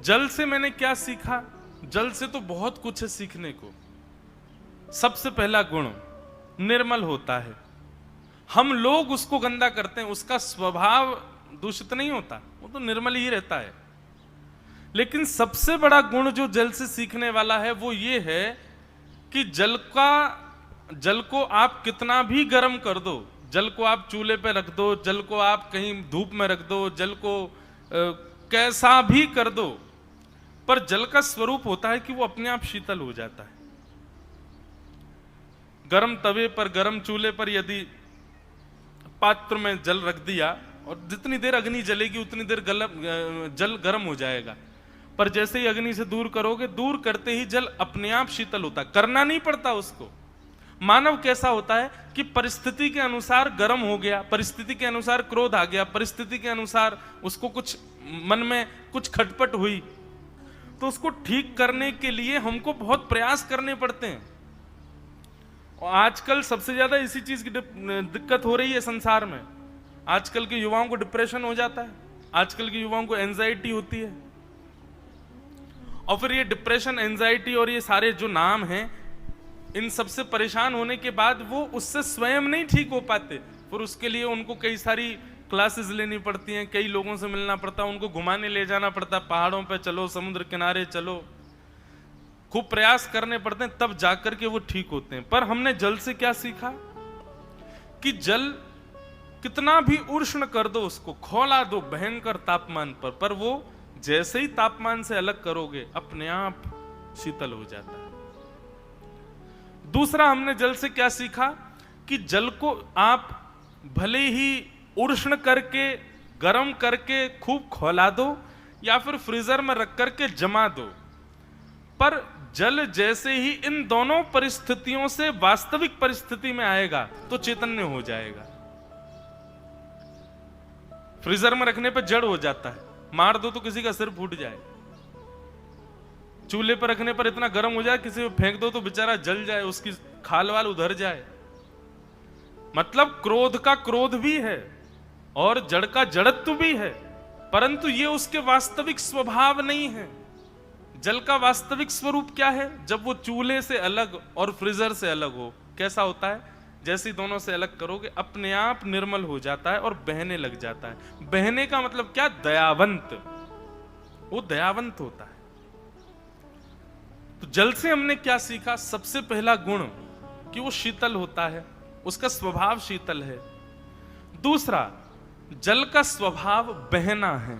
जल से मैंने क्या सीखा? जल से तो बहुत कुछ है सीखने को। सबसे पहला गुण निर्मल होता है। हम लोग उसको गंदा करते हैं, उसका स्वभाव दूषित नहीं होता, वो तो निर्मल ही रहता है। लेकिन सबसे बड़ा गुण जो जल से सीखने वाला है वो ये है कि जल को आप कितना भी गर्म कर दो, जल को आप चूल्हे पे रख दो, जल को आप कहीं धूप में रख दो, जल को कैसा भी कर दो, पर जल का स्वरूप होता है कि वो अपने आप शीतल हो जाता है। गर्म तवे पर, गर्म चूल्हे पर यदि पात्र में जल रख दिया और जितनी देर अग्नि जलेगी उतनी देर जल गर्म हो जाएगा, पर जैसे ही अग्नि से दूर करोगे, दूर करते ही जल अपने आप शीतल होता, करना नहीं पड़ता उसको। मानव कैसा होता है कि परिस्थिति के अनुसार गर्म हो गया, परिस्थिति के अनुसार क्रोध आ गया, परिस्थिति के अनुसार उसको कुछ मन में कुछ खटपट हुई, तो उसको ठीक करने के लिए हमको बहुत प्रयास करने पड़ते हैं। और आजकल सबसे ज्यादा इसी चीज की दिक्कत हो रही है संसार में। आजकल के युवाओं को डिप्रेशन हो जाता है, आजकल के युवाओं को एंजाइटी होती है, और फिर ये डिप्रेशन, एंजाइटी और ये सारे जो नाम हैं, इन सबसे परेशान होने के बाद वो उससे स्वयं नहीं ठीक हो पाते, फिर उसके लिए उनको कई सारी क्लासेस लेनी पड़ती हैं, कई लोगों से मिलना पड़ता है, उनको घुमाने ले जाना पड़ता है, पहाड़ों पे चलो, समुद्र किनारे चलो, खूब प्रयास करने पड़ते हैं, तब जाकर के वो ठीक होते हैं। पर हमने जल से क्या सीखा कि जल कितना भी उष्ण कर दो, उसको खौला दो भयंकर तापमान पर वो जैसे ही तापमान से अलग करोगे अपने आप शीतल हो जाता है। दूसरा हमने जल से क्या सीखा कि जल को आप भले ही उष्ण करके, गर्म करके खूब खौला दो या फिर फ्रीजर में रख करके जमा दो, पर जल जैसे ही इन दोनों परिस्थितियों से वास्तविक परिस्थिति में आएगा तो चैतन्य हो जाएगा। फ्रीजर में रखने पर जड़ हो जाता है, मार दो तो किसी का सिर फूट जाए। चूल्हे पर रखने पर इतना गर्म हो जाए, किसी पे फेंक दो तो बेचारा जल जाए, उसकी खाल वाल उधर जाए। मतलब क्रोध का क्रोध भी है और जड़ का जड़त्व भी है, परंतु ये उसके वास्तविक स्वभाव नहीं है। जल का वास्तविक स्वरूप क्या है? जब वो चूल्हे से अलग और फ्रीजर से अलग हो, कैसा होता है? जैसे ही दोनों से अलग करोगे अपने आप निर्मल हो जाता है और बहने लग जाता है। बहने का मतलब क्या? दयावंत, वो दयावंत होता है। तो जल से हमने क्या सीखा? सबसे पहला गुण कि वो शीतल होता है, उसका स्वभाव शीतल है। दूसरा, जल का स्वभाव बहना है।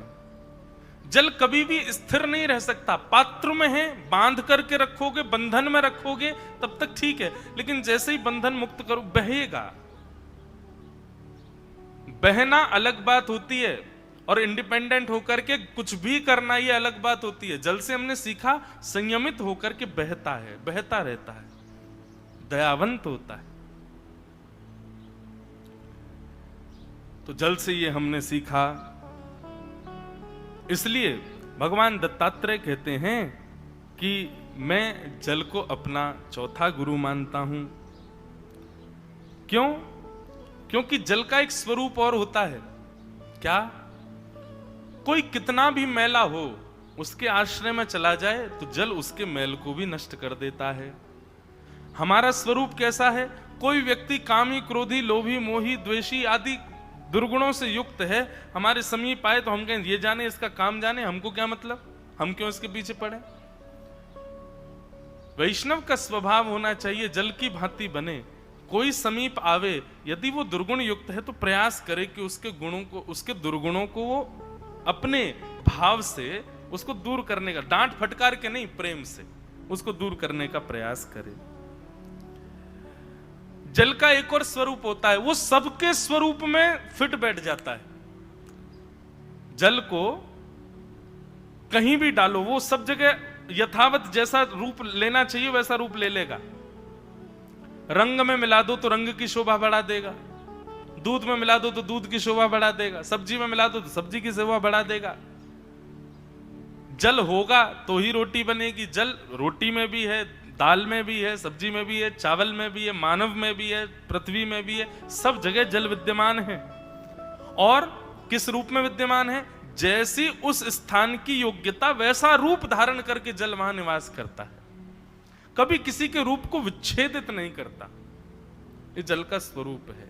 जल कभी भी स्थिर नहीं रह सकता। पात्र में है, बांध करके रखोगे, बंधन में रखोगे तब तक ठीक है, लेकिन जैसे ही बंधन मुक्त करो बहेगा। बहना अलग बात होती है और इंडिपेंडेंट होकर के कुछ भी करना ये अलग बात होती है। जल से हमने सीखा संयमित होकर के बहता है, बहता रहता है, दयावंत होता है। तो जल से ये हमने सीखा। इसलिए भगवान दत्तात्रेय कहते हैं कि मैं जल को अपना चौथा गुरु मानता हूं। क्यों? क्योंकि जल का एक स्वरूप और होता है। क्या? कोई कितना भी मैला हो, उसके आश्रय में चला जाए तो जल उसके मैल को भी नष्ट कर देता है। हमारा स्वरूप कैसा है? कोई व्यक्ति कामी, क्रोधी, लोभी, मोही, द्वेषी आदि दुर्गुणों से युक्त है, हमारे समीप आए तो हम कहें ये जाने, इसका काम जाने, हमको क्या मतलब, हम क्यों इसके पीछे पड़े। वैष्णव का स्वभाव होना चाहिए जल की भांति बने। कोई समीप आवे, यदि वो दुर्गुण युक्त है तो प्रयास करे कि उसके गुणों को, उसके दुर्गुणों को वो अपने भाव से उसको दूर करने का, डांट फटकार के नहीं, प्रेम से उसको दूर करने का प्रयास करे। जल का एक और स्वरूप होता है, वो सबके स्वरूप में फिट बैठ जाता है। जल को कहीं भी डालो, वो सब जगह यथावत जैसा रूप लेना चाहिए वैसा रूप ले लेगा। रंग में मिला दो तो रंग की शोभा बढ़ा देगा, दूध में मिला दो तो दूध की शोभा बढ़ा देगा, सब्जी में मिला दो तो सब्जी की शोभा बढ़ा देगा। जल होगा तो ही रोटी बनेगी। जल रोटी में भी है, दाल में भी है, सब्जी में भी है, चावल में भी है, मानव में भी है, पृथ्वी में भी है, सब जगह जल विद्यमान है। और किस रूप में विद्यमान है? जैसी उस स्थान की योग्यता वैसा रूप धारण करके जल वहां निवास करता है, कभी किसी के रूप को विच्छेदित नहीं करता। ये जल का स्वरूप है।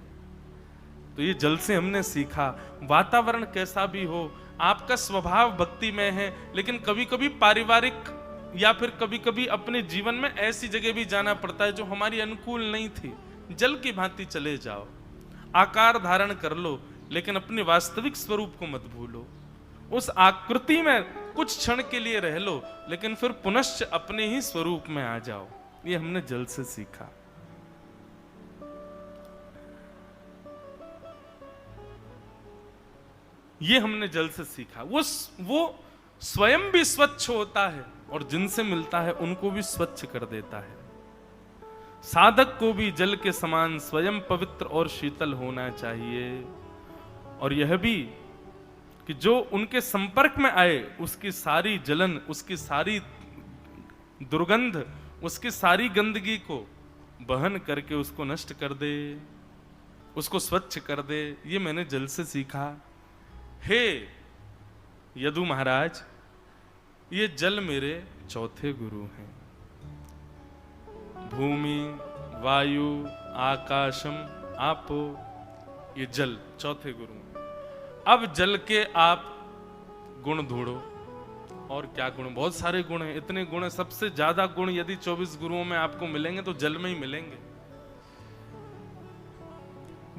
तो ये जल से हमने सीखा, वातावरण कैसा भी हो, आपका स्वभाव भक्तिमय है, लेकिन कभी कभी पारिवारिक या फिर कभी कभी अपने जीवन में ऐसी जगह भी जाना पड़ता है जो हमारी अनुकूल नहीं थी। जल की भांति चले जाओ, आकार धारण कर लो, लेकिन अपने वास्तविक स्वरूप को मत भूलो। उस आकृति में कुछ क्षण के लिए रह लो, लेकिन फिर पुनश्च अपने ही स्वरूप में आ जाओ। ये हमने जल से सीखा। ये हमने जल से सीखा। वो स्वयं भी स्वच्छ होता है और जिनसे मिलता है उनको भी स्वच्छ कर देता है। साधक को भी जल के समान स्वयं पवित्र और शीतल होना चाहिए, और यह भी कि जो उनके संपर्क में आए उसकी सारी जलन, उसकी सारी दुर्गंध, उसकी सारी गंदगी को बहन करके उसको नष्ट कर दे, उसको स्वच्छ कर दे। ये मैंने जल से सीखा। हे यदु महाराज, ये जल मेरे चौथे गुरु हैं। भूमि, वायु, आकाशम, आपो, ये जल चौथे गुरु हैं। अब जल के आप गुण ढूंढो। और क्या गुण? बहुत सारे गुण हैं, इतने गुण हैं। सबसे ज्यादा गुण यदि 24 गुरुओं में आपको मिलेंगे तो जल में ही मिलेंगे।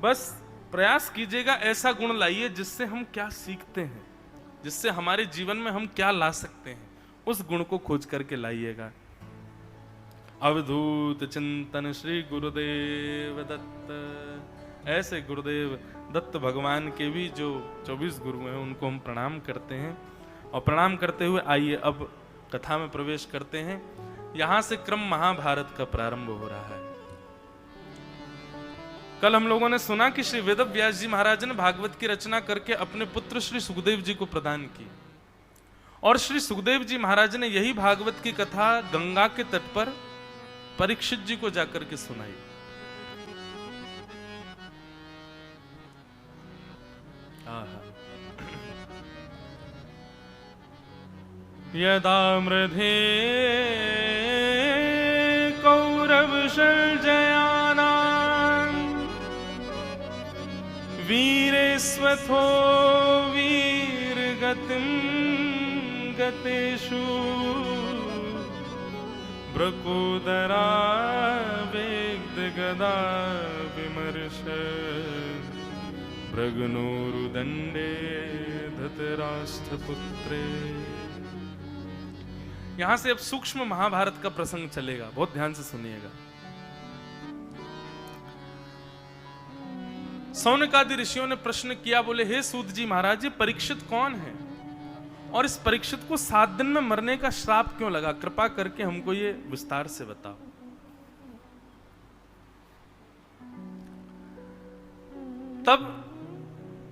बस प्रयास कीजिएगा, ऐसा गुण लाइए जिससे हम क्या सीखते हैं, जिससे हमारे जीवन में हम क्या ला सकते हैं, उस गुण को खोज करके लाइएगा। अवधूत चिंतन श्री गुरुदेव दत्त। ऐसे गुरुदेव दत्त भगवान के भी जो 24 गुरु हैं उनको हम प्रणाम करते हैं। और प्रणाम करते हुए आइए अब कथा में प्रवेश करते हैं। यहां से क्रम महाभारत का प्रारंभ हो रहा है। कल हम लोगों ने सुना कि श्री वेद व्यास जी महाराज ने भागवत की रचना करके अपने पुत्र श्री सुखदेव जी को प्रदान की, और श्री सुखदेव जी महाराज ने यही भागवत की कथा गंगा के तट पर परीक्षित जी को जाकर के सुनाई। यदा मृधे कौरव शर्जयाना वीरेस्वथो वीरगतिं गतेषु ब्रकोदरा वेगदगदा विमर्श भृगुनोरुदण्डे धृतराष्ट्रपुत्रे। यहां से अब सूक्ष्म महाभारत का प्रसंग चलेगा, बहुत ध्यान से सुनिएगा। सौनक आदि ऋषियों ने प्रश्न किया, बोले हे सूत जी महाराज, ये परीक्षित कौन है और इस परीक्षित को 7 दिन में मरने का श्राप क्यों लगा? कृपा करके हमको ये विस्तार से बताओ। तब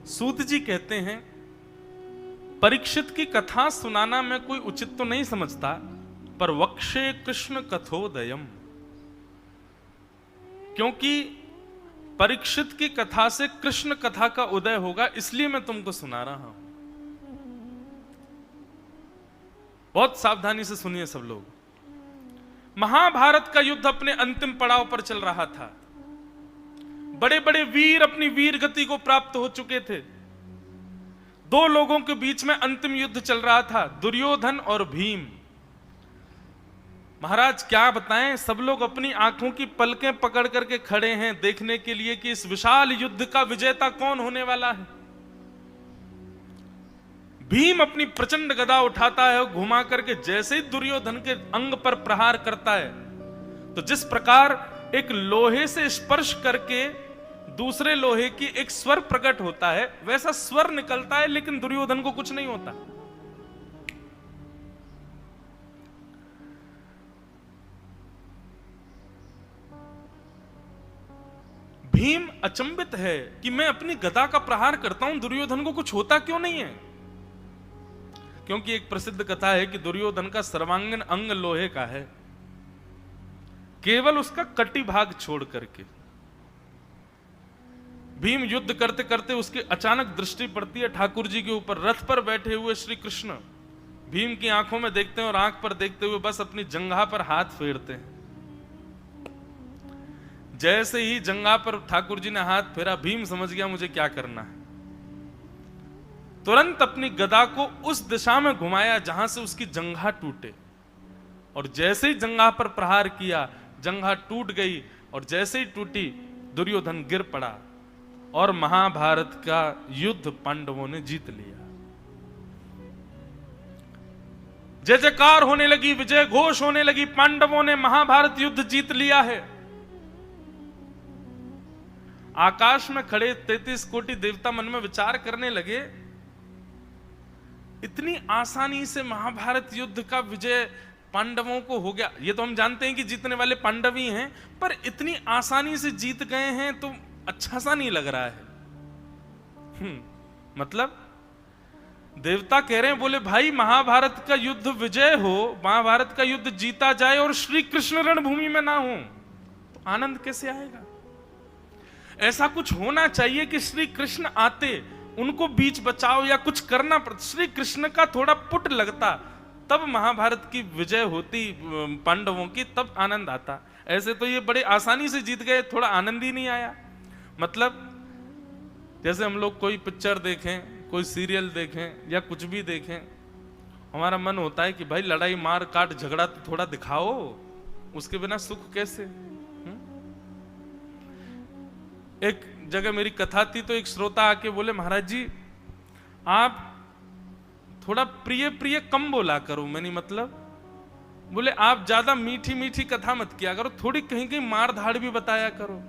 सूत जी कहते हैं, परीक्षित की कथा सुनाना मैं कोई उचित तो नहीं समझता, पर वक्षे कृष्ण कथोदयम, क्योंकि परीक्षित की कथा से कृष्ण कथा का उदय होगा, इसलिए मैं तुमको सुना रहा हूं। बहुत सावधानी से सुनिए सब लोग। महाभारत का युद्ध अपने अंतिम पड़ाव पर चल रहा था। बड़े बड़े वीर अपनी वीर गति को प्राप्त हो चुके थे। 2 लोगों के बीच में अंतिम युद्ध चल रहा था, दुर्योधन और भीम। महाराज क्या बताएं, सब लोग अपनी आंखों की पलकें पकड़ करके खड़े हैं देखने के लिए कि इस विशाल युद्ध का विजेता कौन होने वाला है। भीम अपनी प्रचंड गदा उठाता है और घुमा करके जैसे ही दुर्योधन के अंग पर प्रहार करता है, तो जिस प्रकार एक लोहे से स्पर्श करके दूसरे लोहे की एक स्वर प्रकट होता है, वैसा स्वर निकलता है, लेकिन दुर्योधन को कुछ नहीं होता। भीम अचंभित है कि मैं अपनी गदा का प्रहार करता हूं, दुर्योधन को कुछ होता क्यों नहीं है? क्योंकि एक प्रसिद्ध कथा है कि दुर्योधन का सर्वांगीण अंग लोहे का है, केवल उसका कटी भाग छोड़ करके। भीम युद्ध करते करते उसके अचानक दृष्टि पड़ती है ठाकुर जी के ऊपर, रथ पर बैठे हुए श्री कृष्ण भीम की आंखों में देखते हैं और आंख पर देखते हुए बस अपनी जंघा पर हाथ फेरते हैं। जैसे ही जंघा पर ठाकुर जी ने हाथ फेरा, भीम समझ गया मुझे क्या करना है। तुरंत अपनी गदा को उस दिशा में घुमाया जहां से उसकी जंघा टूटे, और जैसे ही जंघा पर प्रहार किया जंघा टूट गई, और जैसे ही टूटी दुर्योधन गिर पड़ा और महाभारत का युद्ध पांडवों ने जीत लिया। जय जयकार होने लगी, विजय घोष होने लगी, पांडवों ने महाभारत युद्ध जीत लिया है। आकाश में खड़े 33 कोटि देवता मन में विचार करने लगे, इतनी आसानी से महाभारत युद्ध का विजय पांडवों को हो गया। ये तो हम जानते हैं कि जीतने वाले पांडव ही हैं, पर इतनी आसानी से जीत गए हैं तो अच्छा सा नहीं लग रहा है। मतलब देवता कह रहे हैं, बोले भाई महाभारत का युद्ध विजय हो, महाभारत का युद्ध जीता जाए और श्री कृष्ण रणभूमि में ना हो तो आनंद कैसे आएगा? ऐसा कुछ होना चाहिए कि श्री कृष्ण आते, उनको बीच बचाओ या कुछ करना पड़ता, श्री कृष्ण का थोड़ा पुट लगता, तब महाभारत की विजय होती पांडवों की, तब आनंद आता। ऐसे तो ये बड़े आसानी से जीत गए, थोड़ा आनंद ही नहीं आया। मतलब जैसे हम लोग कोई पिक्चर देखें, कोई सीरियल देखें या कुछ भी देखें, हमारा मन होता है कि भाई लड़ाई मार काट झगड़ा तो थोड़ा दिखाओ, उसके बिना सुख कैसे। एक जगह मेरी कथा थी तो एक श्रोता आके बोले, महाराज जी आप थोड़ा प्रिय प्रिय कम बोला करो। मैंने मतलब बोले आप ज्यादा मीठी मीठी कथा मत किया करो, थोड़ी कहीं कहीं मार धाड़ भी बताया करो।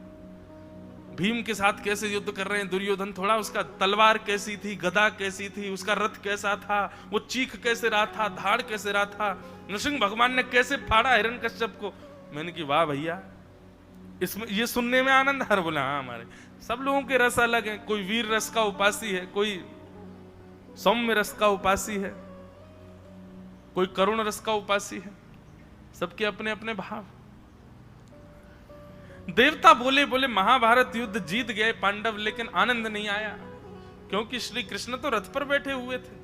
भीम के साथ कैसे युद्ध कर रहे हैं दुर्योधन, थोड़ा उसका तलवार कैसी थी, गदा कैसी थी, उसका रथ कैसा था, वो चीख कैसे रहा था, धाड़ कैसे रहा था, नृसिंह भगवान ने कैसे फाड़ा हिरण्यकश्यप को। मैंने कि वाह भैया, इसमें ये सुनने में आनंद आ रहा। बोला हाँ, हमारे सब लोगों के रस अलग हैं, कोई वीर रस का उपासी है, कोई सौम्य रस का उपासी है, कोई करुण रस का उपासी है, सबके अपने अपने भाव। देवता बोले महाभारत युद्ध जीत गए पांडव, लेकिन आनंद नहीं आया, क्योंकि श्री कृष्ण तो रथ पर बैठे हुए थे।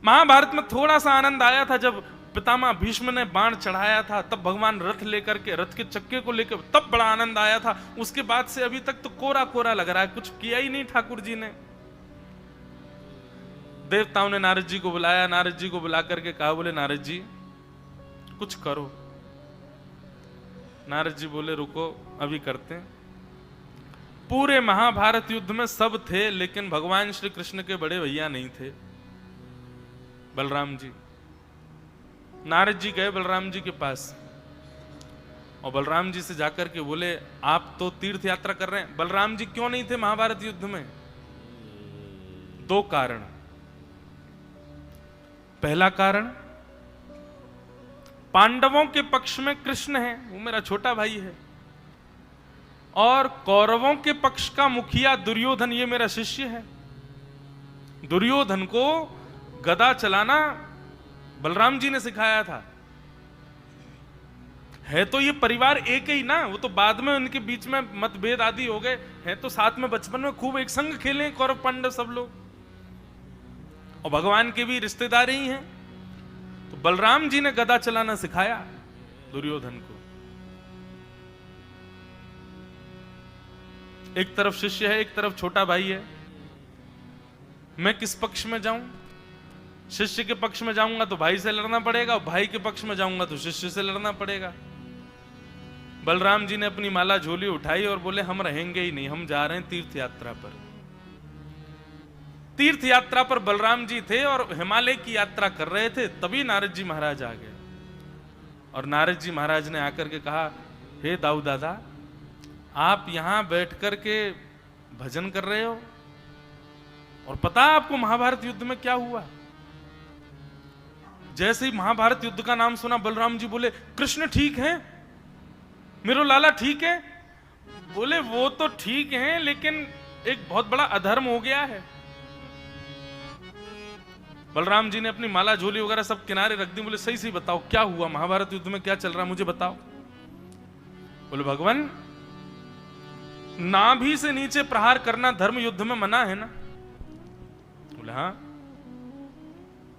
महाभारत में थोड़ा सा आनंद आया था जब पितामह भीष्म ने बाण चढ़ाया था, तब भगवान रथ लेकर के, रथ के चक्के को लेकर, तब बड़ा आनंद आया था। उसके बाद से अभी तक तो कोरा कोरा लग रहा है, कुछ किया ही नहीं ठाकुर जी ने। देवताओं ने नारद जी को बुलाया, नारद जी को बुला करके कहा, बोले नारद जी कुछ करो। नारद जी बोले रुको अभी करते हैं। पूरे महाभारत युद्ध में सब थे, लेकिन भगवान श्री कृष्ण के बड़े भैया नहीं थे, बलराम जी। नारद जी गए बलराम जी के पास और बलराम जी से जाकर के बोले आप तो तीर्थ यात्रा कर रहे हैं, बलराम जी क्यों नहीं थे महाभारत युद्ध में? दो कारण। पहला कारण, पांडवों के पक्ष में कृष्ण है, वो मेरा छोटा भाई है, और कौरवों के पक्ष का मुखिया दुर्योधन, ये मेरा शिष्य है। दुर्योधन को गदा चलाना बलराम जी ने सिखाया था। है तो ये परिवार एक ही ना, वो तो बाद में उनके बीच में मतभेद आदि हो गए, हैं तो साथ में बचपन में खूब एक संग खेले कौरव पांडव सब लोग, और भगवान के भी रिश्तेदार ही हैं। तो बलराम जी ने गदा चलाना सिखाया दुर्योधन को। एक तरफ शिष्य है, एक तरफ छोटा भाई है। मैं किस पक्ष में जाऊं? शिष्य के पक्ष में जाऊंगा तो भाई से लड़ना पड़ेगा, और भाई के पक्ष में जाऊंगा तो शिष्य से लड़ना पड़ेगा। बलराम जी ने अपनी माला झोली उठाई और बोले हम रहेंगे ही नहीं, हम जा रहे हैं तीर्थ यात्रा पर। तीर्थ यात्रा पर बलराम जी थे और हिमालय की यात्रा कर रहे थे, तभी नारद जी महाराज आ गए। और नारद जी महाराज ने आकर के कहा, हे दाऊ दादा, आप यहां बैठ कर के भजन कर रहे हो, और पता है आपको महाभारत युद्ध में क्या हुआ? जैसे ही महाभारत युद्ध का नाम सुना, बलराम जी बोले कृष्ण ठीक है, मेरो लाला ठीक है? बोले वो तो ठीक है, लेकिन एक बहुत बड़ा अधर्म हो गया है। बलराम जी ने अपनी माला झोली वगैरह सब किनारे रख दी। बोले सही सही बताओ क्या हुआ, महाभारत युद्ध में क्या चल रहा, मुझे बताओ। बोले भगवान नाभि से नीचे प्रहार करना धर्म युद्ध में मना है ना? बोले हाँ।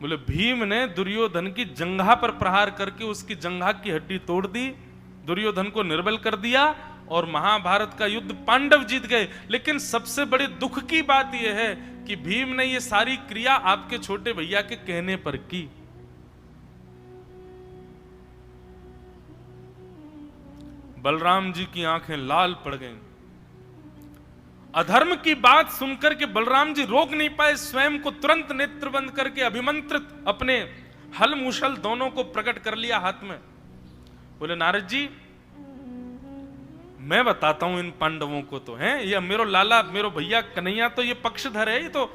बोले भीम ने दुर्योधन की जंघा पर प्रहार करके उसकी जंघा की हड्डी तोड़ दी, दुर्योधन को निर्बल कर दिया और महाभारत का युद्ध पांडव जीत गए। लेकिन सबसे बड़े दुख की बात यह है कि भीम ने यह सारी क्रिया आपके छोटे भैया के कहने पर की। बलराम जी की आंखें लाल पड़ गईं। अधर्म की बात सुनकर के बलराम जी रोक नहीं पाए, स्वयं को तुरंत नेत्र बंद करके अभिमंत्रित अपने हल मुशल दोनों को प्रकट कर लिया हाथ में। बोले नारद जी, मैं बताता हूं इन पांडवों को तो है, ये मेरो लाला मेरो भैया कन्हैया तो ये पक्षधर है, ये तो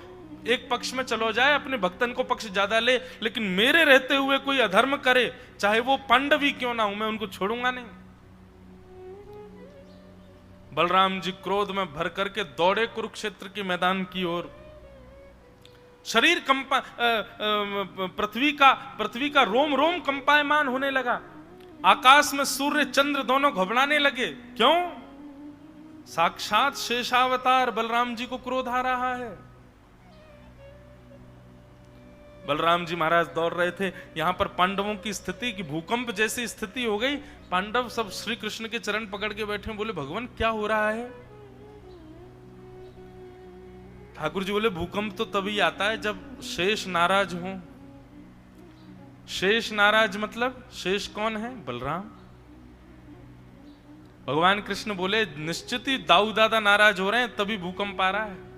एक पक्ष में चलो जाए, अपने भक्तन को पक्ष ज्यादा ले, लेकिन मेरे रहते हुए कोई अधर्म करे, चाहे वो पांडव ही क्यों ना हो, मैं उनको छोड़ूंगा नहीं। बलराम जी क्रोध में भर करके दौड़े कुरुक्षेत्र के मैदान की ओर। शरीर कंपा पृथ्वी का रोम रोम कंपायमान होने लगा। आकाश में सूर्य चंद्र दोनों घबराने लगे। क्यों? साक्षात शेषावतार बलराम जी को क्रोध आ रहा है। बलराम जी महाराज दौड़ रहे थे, यहां पर पांडवों की स्थिति की भूकंप जैसी स्थिति हो गई। पांडव सब श्री कृष्ण के चरण पकड़ के बैठे, बोले भगवान क्या हो रहा है? ठाकुर जी बोले भूकंप तो तभी आता है जब शेष नाराज हो। शेष नाराज मतलब शेष कौन है? बलराम। भगवान कृष्ण बोले निश्चित ही दाऊ दादा नाराज हो रहे हैं, तभी भूकंप आ रहा है।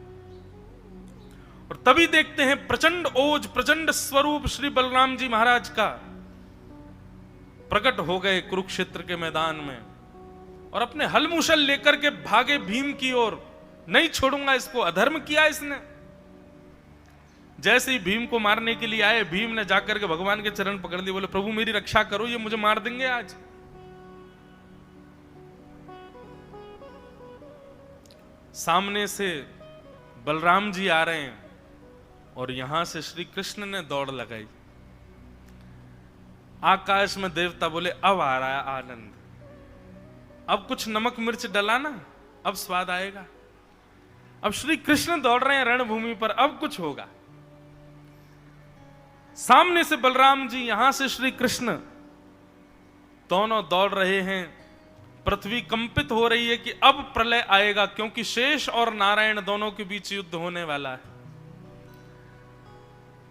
और तभी देखते हैं प्रचंड ओज प्रचंड स्वरूप श्री बलराम जी महाराज का प्रकट हो गए कुरुक्षेत्र के मैदान में, और अपने हलमुशल लेकर के भागे भीम की ओर। नहीं छोड़ूंगा इसको, अधर्म किया इसने। जैसे ही भीम को मारने के लिए आए, भीम ने जाकर के भगवान के चरण पकड़ लिए, बोले प्रभु मेरी रक्षा करो, ये मुझे मार देंगे आज। सामने से बलराम जी आ रहे हैं और यहां से श्री कृष्ण ने दौड़ लगाई। आकाश में देवता बोले अब आ रहा है आनंद, अब कुछ नमक मिर्च डला ना, अब स्वाद आएगा। अब श्री कृष्ण दौड़ रहे हैं रणभूमि पर, अब कुछ होगा। सामने से बलराम जी, यहां से श्री कृष्ण, दोनों दौड़ रहे हैं। पृथ्वी कंपित हो रही है कि अब प्रलय आएगा, क्योंकि शेष और नारायण दोनों के बीच युद्ध होने वाला है।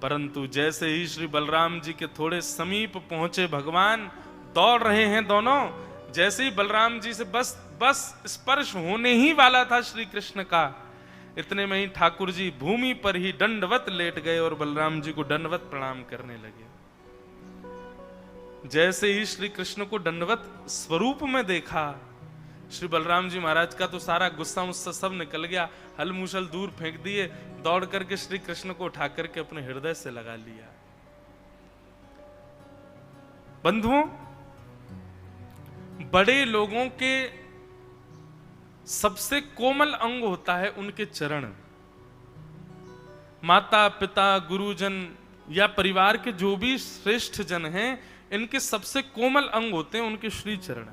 परंतु जैसे ही श्री बलराम जी के थोड़े समीप पहुंचे भगवान, दौड़ रहे हैं दोनों, जैसे ही बलराम जी से बस स्पर्श होने ही वाला था श्री कृष्ण का, इतने में ही ठाकुर जी भूमि पर ही दंडवत लेट गए और बलराम जी को दंडवत प्रणाम करने लगे। जैसे ही श्री कृष्ण को दंडवत स्वरूप में देखा, श्री बलराम जी महाराज का तो सारा गुस्सा मुस्सा सब निकल गया, हल मूसल दूर फेंक दिए, दौड़ करके श्री कृष्ण को उठा करके अपने हृदय से लगा लिया। बंधुओं, बड़े लोगों के सबसे कोमल अंग होता है उनके चरण। माता पिता गुरुजन या परिवार के जो भी श्रेष्ठ जन हैं, इनके सबसे कोमल अंग होते हैं उनके श्री चरण।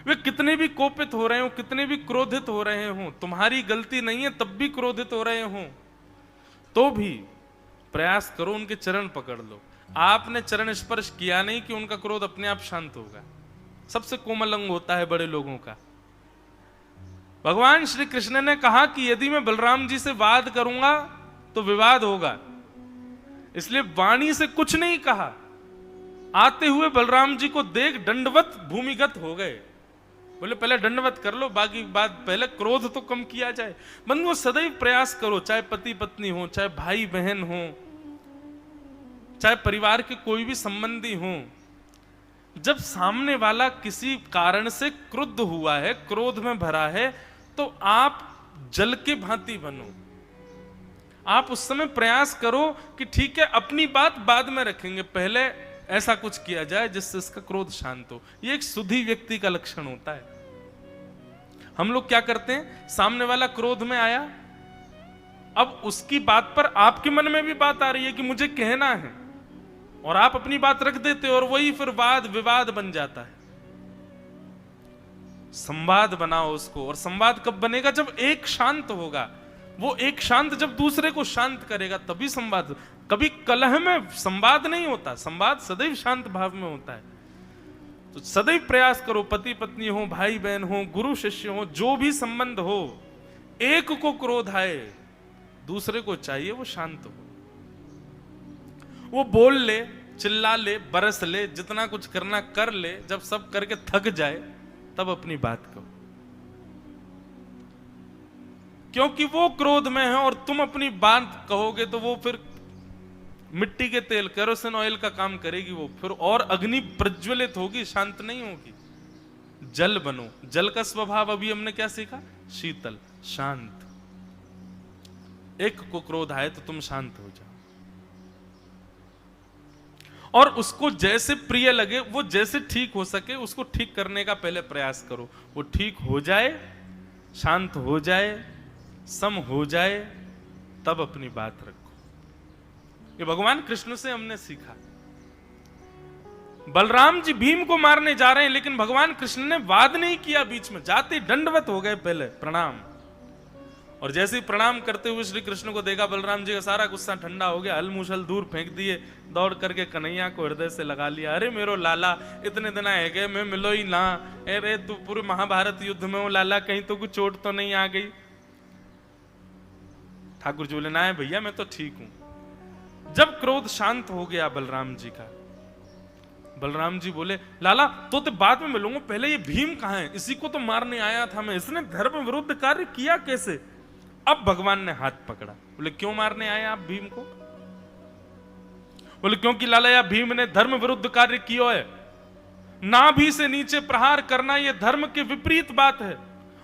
वे कितने भी कोपित हो रहे हो, कितने भी क्रोधित हो रहे हो, तुम्हारी गलती नहीं है तब भी क्रोधित हो रहे हो, तो भी प्रयास करो उनके चरण पकड़ लो। आपने चरण स्पर्श किया नहीं कि उनका क्रोध अपने आप शांत होगा। सबसे कोमल अंग होता है बड़े लोगों का। भगवान श्री कृष्ण ने कहा कि यदि मैं बलराम जी से वाद करूंगा तो विवाद होगा, इसलिए वाणी से कुछ नहीं कहा। आते हुए बलराम जी को देख दंडवत भूमिगत हो गए। बोले पहले दंडवत कर लो, बाकी बात पहले क्रोध तो कम किया जाए। बंधुओं, सदैव प्रयास करो, चाहे पति पत्नी हो, चाहे भाई बहन हो, चाहे परिवार के कोई भी संबंधी हो, जब सामने वाला किसी कारण से क्रुद्ध हुआ है, क्रोध में भरा है, तो आप जल के भांति बनो। आप उस समय प्रयास करो कि ठीक है अपनी बात बाद में रखेंगे, पहले ऐसा कुछ किया जाए जिससे इसका क्रोध शांत हो। ये एक शुद्धि व्यक्ति का लक्षण होता है। हम लोग क्या करते हैं, सामने वाला क्रोध में आया, अब उसकी बात पर आपके मन में भी बात आ रही है कि मुझे कहना है, और आप अपनी बात रख देते हो, और वही फिर वाद विवाद बन जाता है। संवाद बनाओ उसको। और संवाद कब बनेगा? जब एक शांत होगा। वो एक शांत जब दूसरे को शांत करेगा तभी संवाद। कभी कलह में संवाद नहीं होता, संवाद सदैव शांत भाव में होता है। तो सदैव प्रयास करो, पति पत्नी हो, भाई बहन हो, गुरु शिष्य हो, जो भी संबंध हो, एक को क्रोध आए, दूसरे को चाहिए वो शांत हो। वो बोल ले, चिल्ला ले, बरस ले, जितना कुछ करना कर ले, जब सब करके थक जाए तब अपनी बात कहो। क्योंकि वो क्रोध में है और तुम अपनी बात कहोगे तो वो फिर मिट्टी के तेल, केरोसिन ऑयल का काम करेगी वो, फिर और अग्नि प्रज्वलित होगी, शांत नहीं होगी। जल बनो। जल का स्वभाव अभी हमने क्या सीखा? शीतल, शांत। एक को क्रोध आए तो तुम शांत हो जाओ और उसको जैसे प्रिय लगे, वो जैसे ठीक हो सके उसको ठीक करने का पहले प्रयास करो। वो ठीक हो जाए, शांत हो जाए, सम हो जाए, तब अपनी बात रखो। ये भगवान कृष्ण से हमने सीखा। बलराम जी भीम को मारने जा रहे हैं, लेकिन भगवान कृष्ण ने वाद नहीं किया बीच में, जाते दंडवत हो गए पहले, प्रणाम। और जैसे ही प्रणाम करते हुए श्री कृष्ण को देखा, बलराम जी का सारा गुस्सा ठंडा हो गया, हल मूसल दूर फेंक दिए, दौड़ करके कन्हैया को हृदय से लगा लिया। अरे मेरो लाला, इतने दिन है गए, मैं मिलो ही ना। अरे तू पूरे महाभारत युद्ध में हो लाला, कहीं तो कुछ चोट तो नहीं आ गई? ठाकुर जी बोले, ना है भैया, मैं तो ठीक हूं। जब क्रोध शांत हो गया बलराम जी का, बलराम जी बोले, लाला तो बाद में मिलूंगा, पहले ये भीम कहां है? इसी को तो मारने आया था मैं, इसने धर्म विरुद्ध कार्य किया कैसे? अब भगवान ने हाथ पकड़ा। बोले, क्यों मारने आए आप भीम को? बोले, क्योंकि लाला या भीम ने धर्म विरुद्ध कार्य किया है। नाभि से नीचे प्रहार करना यह धर्म के विपरीत बात है,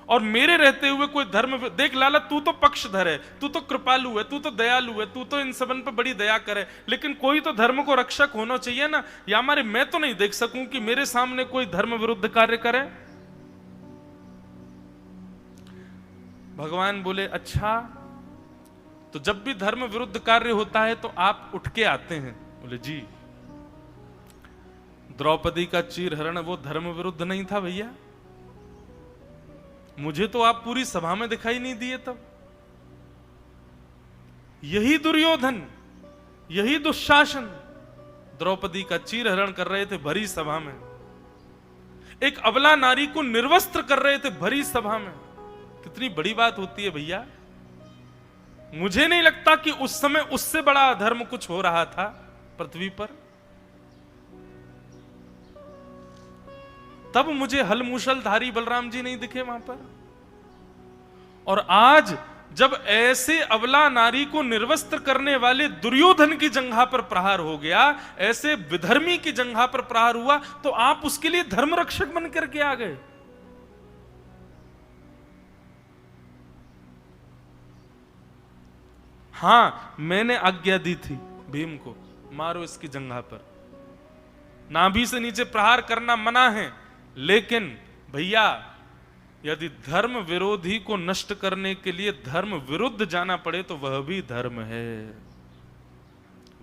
और मेरे रहते हुए कोई धर्म। देख लाला, तू तो पक्षधर है, तू तो कृपालु है, तू तो दयालु है, तू तो इन सबन पर बड़ी दया करे, लेकिन कोई तो धर्म को रक्षक होना चाहिए ना। या हमारे, मैं तो नहीं देख सकूं कि मेरे सामने कोई धर्म विरुद्ध कार्य करे। भगवान बोले, अच्छा तो जब भी धर्म विरुद्ध कार्य होता है तो आप उठ के आते हैं? बोले, जी। द्रौपदी का चीरहरण वो धर्म विरुद्ध नहीं था भैया? मुझे तो आप पूरी सभा में दिखाई नहीं दिए तब। यही दुर्योधन, यही दुशासन द्रौपदी का चीरहरण कर रहे थे भरी सभा में, एक अबला नारी को निर्वस्त्र कर रहे थे भरी सभा में। कितनी बड़ी बात होती है भैया। मुझे नहीं लगता कि उस समय उससे बड़ा अधर्म कुछ हो रहा था पृथ्वी पर। तब मुझे हलमूशलधारी बलराम जी नहीं दिखे वहां पर। और आज जब ऐसे अबला नारी को निर्वस्त्र करने वाले दुर्योधन की जंघा पर प्रहार हो गया, ऐसे विधर्मी की जंघा पर प्रहार हुआ, तो आप उसके लिए धर्म रक्षक बन करके आ गए। हाँ, मैंने आज्ञा दी थी भीम को, मारो इसकी जंघा पर, नाभि से नीचे प्रहार करना मना है, लेकिन भैया यदि धर्म विरोधी को नष्ट करने के लिए धर्म विरुद्ध जाना पड़े तो वह भी धर्म है,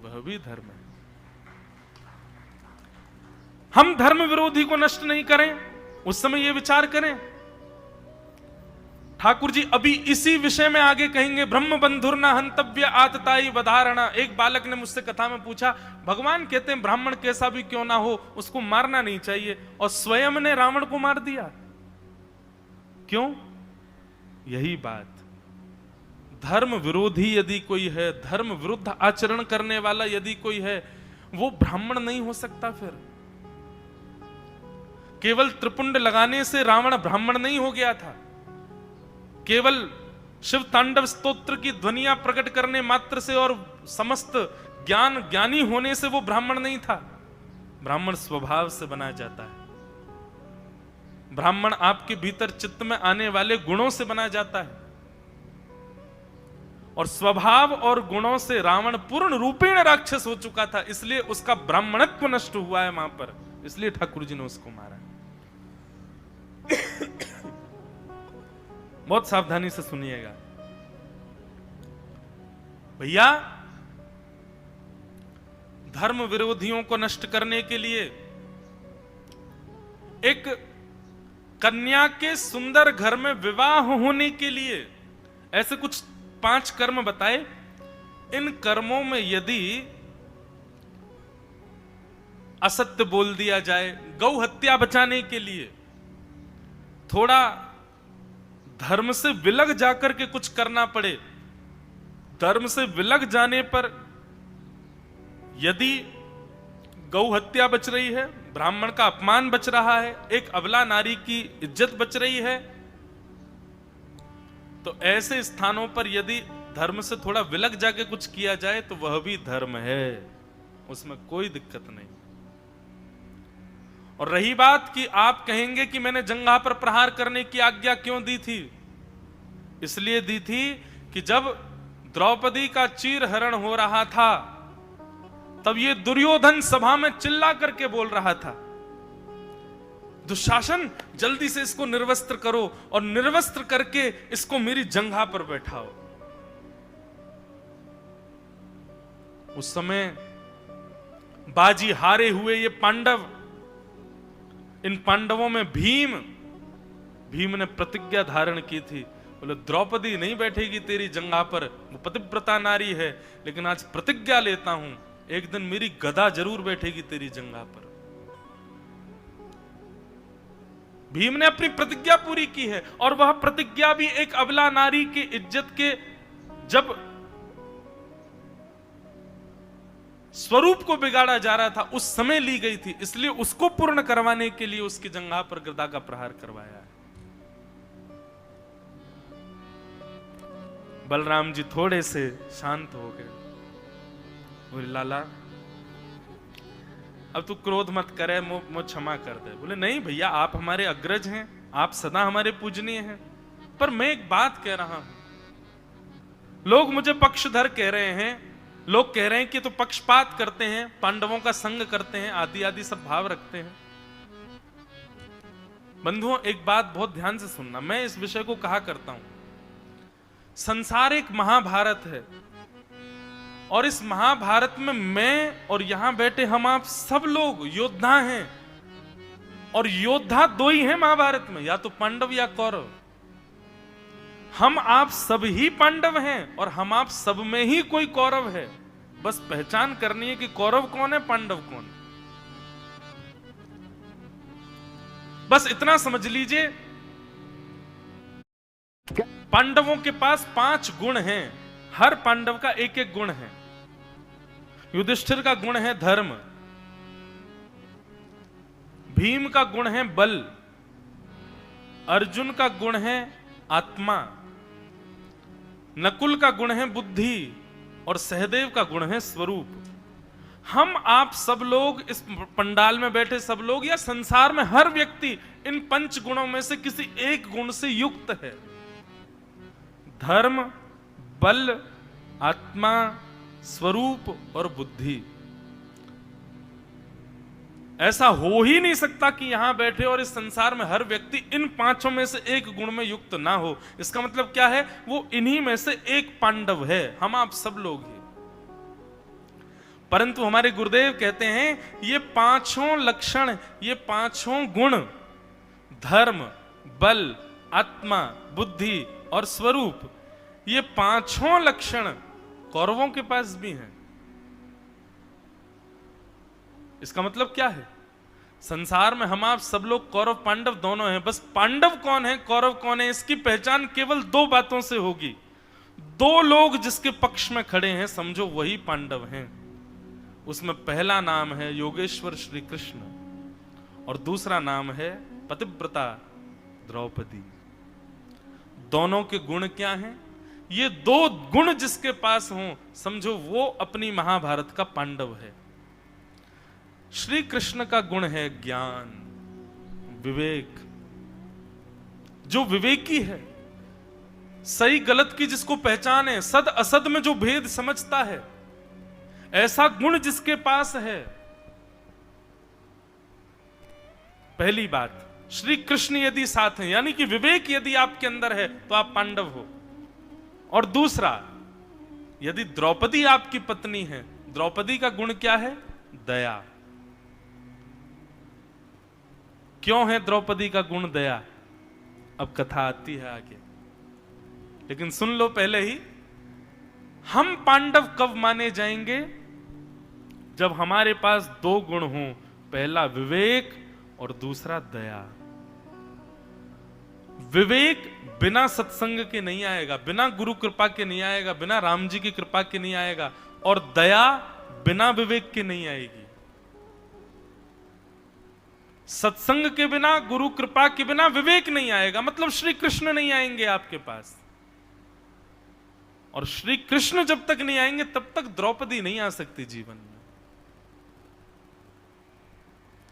वह भी धर्म है। हम धर्म विरोधी को नष्ट नहीं करें, उस समय यह विचार करें। ठाकुर जी अभी इसी विषय में आगे कहेंगे, ब्रह्म बंधुर न हंतव्य आतताई वधारणा। एक बालक ने मुझसे कथा में पूछा, भगवान कहते हैं ब्राह्मण कैसा भी क्यों ना हो उसको मारना नहीं चाहिए, और स्वयं ने रावण को मार दिया। क्यों? यही बात, धर्म विरोधी यदि कोई है, धर्म विरुद्ध आचरण करने वाला यदि कोई है, वो ब्राह्मण नहीं हो सकता। फिर केवल त्रिपुंड लगाने से रावण ब्राह्मण नहीं हो गया था, केवल शिव तांडव स्तोत्र की ध्वनियां प्रकट करने मात्र से और समस्त ज्ञानी होने से वो ब्राह्मण नहीं था। ब्राह्मण स्वभाव से बनाया जाता है। ब्राह्मण आपके भीतर चित्त में आने वाले गुणों से बनाया जाता है, और स्वभाव और गुणों से रावण पूर्ण रूपेण राक्षस हो चुका था, इसलिए उसका ब्राह्मणत्व नष्ट हुआ है वहां पर, इसलिए ठाकुर जी ने उसको मारा। बहुत सावधानी से सुनिएगा भैया। धर्म विरोधियों को नष्ट करने के लिए एक कन्या के सुंदर घर में विवाह होने के लिए ऐसे कुछ 5 कर्म बताए। इन कर्मों में यदि असत्य बोल दिया जाए, गौ हत्या बचाने के लिए थोड़ा धर्म से विलग जाकर के कुछ करना पड़े, धर्म से विलग जाने पर यदि गौ हत्या बच रही है, ब्राह्मण का अपमान बच रहा है, एक अबला नारी की इज्जत बच रही है, तो ऐसे स्थानों पर यदि धर्म से थोड़ा विलग जाके कुछ किया जाए तो वह भी धर्म है, उसमें कोई दिक्कत नहीं। और रही बात कि आप कहेंगे कि मैंने जंघा पर प्रहार करने की आज्ञा क्यों दी थी, इसलिए दी थी कि जब द्रौपदी का चीरहरण हो रहा था तब ये दुर्योधन सभा में चिल्ला करके बोल रहा था, दुशासन जल्दी से इसको निर्वस्त्र करो और निर्वस्त्र करके इसको मेरी जंघा पर बैठाओ। उस समय बाजी हारे हुए ये पांडव, इन पांडवों में भीम ने प्रतिज्ञा धारण की थी, बोले द्रौपदी नहीं बैठेगी तेरी जंघा पर, वो पतिव्रता नारी है, लेकिन आज प्रतिज्ञा लेता हूं एक दिन मेरी गदा जरूर बैठेगी तेरी जंघा पर। भीम ने अपनी प्रतिज्ञा पूरी की है, और वह प्रतिज्ञा भी एक अबला नारी की इज्जत के जब स्वरूप को बिगाड़ा जा रहा था उस समय ली गई थी, इसलिए उसको पूर्ण करवाने के लिए उसकी जंघा पर गदा का प्रहार करवाया है। बलराम जी थोड़े से शांत हो गए, बोले लाला अब तू क्रोध मत करे, मुझ क्षमा कर दे। बोले नहीं भैया, आप हमारे अग्रज हैं, आप सदा हमारे पूजनीय हैं, पर मैं एक बात कह रहा हूं, लोग मुझे पक्षधर कह रहे हैं, लोग कह रहे हैं कि तो पक्षपात करते हैं, पांडवों का संग करते हैं, आदि आदि सब भाव रखते हैं। बंधुओं एक बात बहुत ध्यान से सुनना, मैं इस विषय को कहा करता हूं, संसार एक महाभारत है, और इस महाभारत में मैं और यहां बैठे हम आप सब लोग योद्धा हैं, और योद्धा 2 ही हैं महाभारत में, या तो पांडव या कौरव। हम आप सब ही पांडव हैं और हम आप सब में ही कोई कौरव है, बस पहचान करनी है कि कौरव कौन है, पांडव कौन है। बस इतना समझ लीजिए, पांडवों के पास 5 गुण हैं, हर पांडव का एक एक गुण है। युधिष्ठिर का गुण है धर्म, भीम का गुण है बल, अर्जुन का गुण है आत्मा, नकुल का गुण है बुद्धि, और सहदेव का गुण है स्वरूप। हम आप सब लोग, इस पंडाल में बैठे सब लोग, या संसार में हर व्यक्ति इन 5 गुणों में से किसी एक गुण से युक्त है। धर्म, बल, आत्मा, स्वरूप और बुद्धि। ऐसा हो ही नहीं सकता कि यहां बैठे और इस संसार में हर व्यक्ति इन 5 में से एक गुण में युक्त ना हो। इसका मतलब क्या है, वो इन्हीं में से एक पांडव है, हम आप सब लोग ही। परंतु हमारे गुरुदेव कहते हैं ये 5 लक्षण, ये 5 गुण, धर्म, बल, आत्मा, बुद्धि और स्वरूप, ये 5 लक्षण कौरवों के पास भी हैं। इसका मतलब क्या है, संसार में हम आप सब लोग कौरव पांडव दोनों हैं, बस पांडव कौन है, कौरव कौन है, इसकी पहचान केवल 2 बातों से होगी। 2 लोग जिसके पक्ष में खड़े हैं, समझो वही पांडव हैं। उसमें पहला नाम है योगेश्वर श्री कृष्ण, और दूसरा नाम है पतिव्रता द्रौपदी। दोनों के गुण क्या हैं? ये 2 गुण जिसके पास हों, समझो वो अपनी महाभारत का पांडव है। श्री कृष्ण का गुण है ज्ञान, विवेक, जो विवेकी है, सही गलत की जिसको पहचान है, सद असद में जो भेद समझता है, ऐसा गुण जिसके पास है। पहली बात, श्री कृष्ण यदि साथ हैं, यानी कि विवेक यदि आपके अंदर है तो आप पांडव हो। और दूसरा, यदि द्रौपदी आपकी पत्नी है, द्रौपदी का गुण क्या है? दया। क्यों है द्रौपदी का गुण दया, अब कथा आती है आगे, लेकिन सुन लो पहले ही, हम पांडव कब माने जाएंगे? जब हमारे पास दो गुण हों, पहला विवेक और दूसरा दया। विवेक बिना सत्संग के नहीं आएगा, बिना गुरु कृपा के नहीं आएगा, बिना राम जी की कृपा के नहीं आएगा, और दया बिना विवेक के नहीं आएगी। सत्संग के बिना, गुरु कृपा के बिना विवेक नहीं आएगा, मतलब श्री कृष्ण नहीं आएंगे आपके पास। और श्री कृष्ण जब तक नहीं आएंगे तब तक द्रौपदी नहीं आ सकती जीवन में।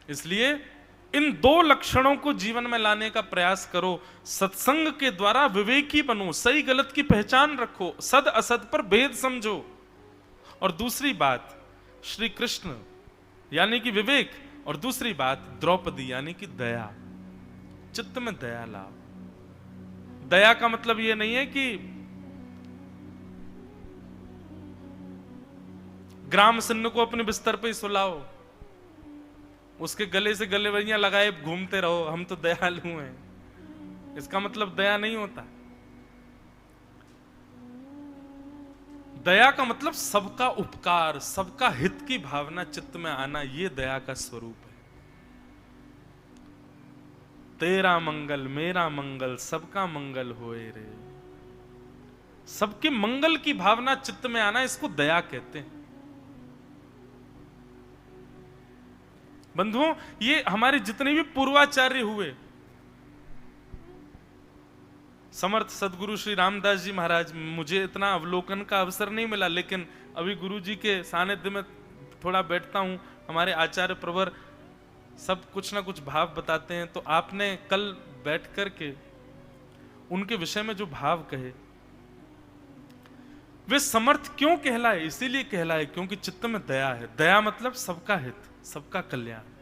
इसलिए इन दो लक्षणों को जीवन में लाने का प्रयास करो। सत्संग के द्वारा विवेकी बनो, सही गलत की पहचान रखो, सद असद पर भेद समझो। और दूसरी बात श्री कृष्ण यानी कि विवेक, और दूसरी बात द्रौपदी यानी कि दया। चित्त में दया लाओ। दया का मतलब यह नहीं है कि ग्राम सिन्न को अपने बिस्तर पे ही सुलाओ, उसके गले से गलेवरियां लगाए घूमते रहो, हम तो दयालु हैं। इसका मतलब दया नहीं होता। दया का मतलब सबका उपकार, सबका हित की भावना चित्त में आना, यह दया का स्वरूप है। तेरा मंगल मेरा मंगल सबका मंगल होए रे, सबके मंगल की भावना चित्त में आना, इसको दया कहते हैं। बंधुओं, ये हमारे जितने भी पूर्वाचार्य हुए, समर्थ सदगुरु श्री रामदास जी महाराज, मुझे इतना अवलोकन का अवसर नहीं मिला, लेकिन अभी गुरु जी के सानिध्य में थोड़ा बैठता हूं, हमारे आचार्य प्रवर सब कुछ ना कुछ भाव बताते हैं। तो आपने कल बैठ करके उनके विषय में जो भाव कहे, वे समर्थ क्यों कहलाए? इसीलिए कहलाए क्योंकि चित्त में दया है। दया मतलब सबका हित, सबका कल्याण,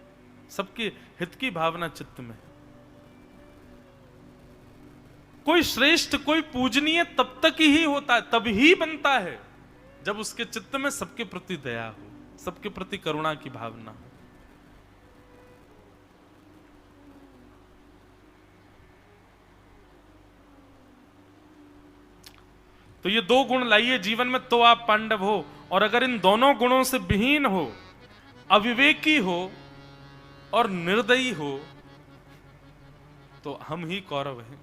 सबके हित की भावना चित्त में। कोई श्रेष्ठ, कोई पूजनीय तब तक ही होता है, तब ही बनता है जब उसके चित्त में सबके प्रति दया हो, सबके प्रति करुणा की भावना हो। तो ये दो गुण लाइए जीवन में तो आप पांडव हो। और अगर इन दोनों गुणों से विहीन हो, अविवेकी हो और निर्दयी हो, तो हम ही कौरव हैं।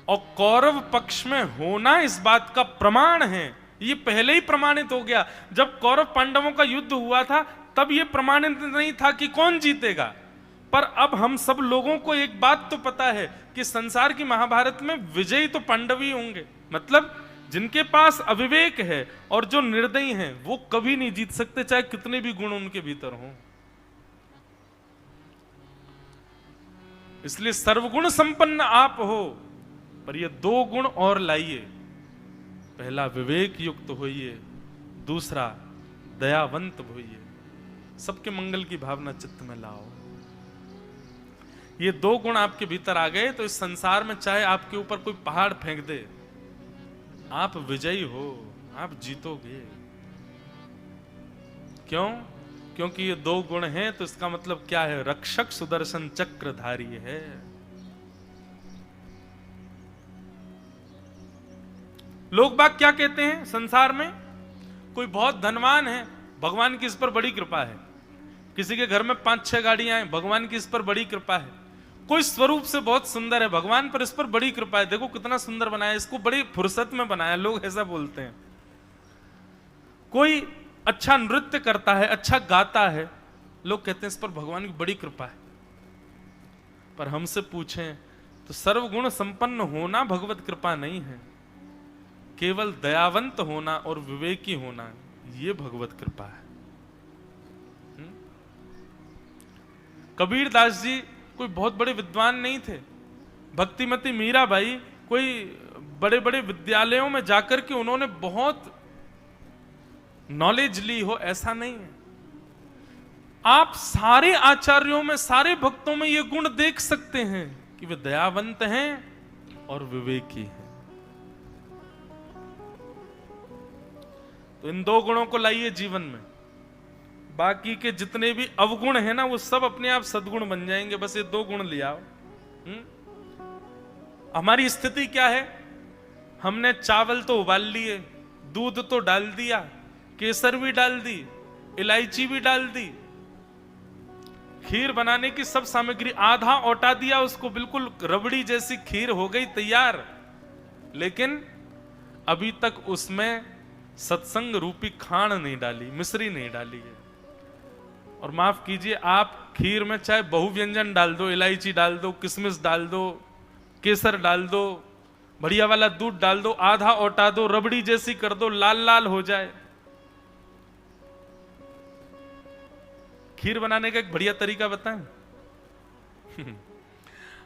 और कौरव पक्ष में होना इस बात का प्रमाण है, ये पहले ही प्रमाणित हो गया। जब कौरव पांडवों का युद्ध हुआ था तब यह प्रमाणित नहीं था कि कौन जीतेगा, पर अब हम सब लोगों को एक बात तो पता है कि संसार की महाभारत में विजयी तो पांडव ही होंगे। मतलब जिनके पास अविवेक है और जो निर्दयी हैं, वो कभी नहीं जीत सकते, चाहे कितने भी गुण उनके भीतर हों। इसलिए सर्वगुण संपन्न आप हो, पर ये दो गुण और लाइए। पहला विवेक युक्त होइए, दूसरा दयावंत होइए। सबके मंगल की भावना चित्त में लाओ। ये दो गुण आपके भीतर आ गए तो इस संसार में चाहे आपके ऊपर कोई पहाड़ फेंक दे, आप विजयी हो, आप जीतोगे। क्यों? क्योंकि ये दो गुण हैं, तो इसका मतलब क्या है? रक्षक सुदर्शन चक्रधारी है। लोग बाग क्या कहते हैं संसार में? कोई बहुत धनवान है, भगवान की इस पर बड़ी कृपा है। किसी के घर में 5-6 गाड़ियां हैं, भगवान की इस पर बड़ी कृपा है। कोई स्वरूप से बहुत सुंदर है, भगवान पर इस पर बड़ी कृपा है, देखो कितना सुंदर बनाया, इसको बड़ी फुर्सत में बनाया, लोग ऐसा बोलते हैं। कोई अच्छा नृत्य करता है, अच्छा गाता है, लोग कहते हैं इस पर भगवान की बड़ी कृपा है। पर हमसे पूछें तो सर्वगुण संपन्न होना भगवत कृपा नहीं है, केवल दयावंत होना और विवेकी होना यह भगवत कृपा है। कबीर दास जी कोई बहुत बड़े विद्वान नहीं थे। भक्तिमती मीराबाई कोई बड़े बड़े विद्यालयों में जाकर के उन्होंने बहुत नॉलेज ली हो, ऐसा नहीं है। आप सारे आचार्यों में, सारे भक्तों में ये गुण देख सकते हैं कि वे दयावंत हैं और विवेकी हैं। तो इन दो गुणों को लाइए जीवन में। बाकी के जितने भी अवगुण है ना वो सब अपने आप सद्गुण बन जाएंगे, बस ये 2 गुण ले आओ। हमारी स्थिति क्या है? हमने चावल तो उबाल लिए, दूध तो डाल दिया, केसर भी डाल दी, इलायची भी डाल दी, खीर बनाने की सब सामग्री आधा औटा दिया, उसको बिल्कुल रबड़ी जैसी खीर हो गई तैयार। लेकिन अभी तक उसमें सत्संग रूपी खाण नहीं डाली, मिश्री नहीं डाली है। और माफ कीजिए, आप खीर में चाहे बहुव्यंजन डाल दो, इलायची डाल दो, किशमिश डाल दो, केसर डाल दो, बढ़िया वाला दूध डाल दो, आधा औटा दो, रबड़ी जैसी कर दो, लाल लाल हो जाए। खीर बनाने का एक बढ़िया तरीका बताएं।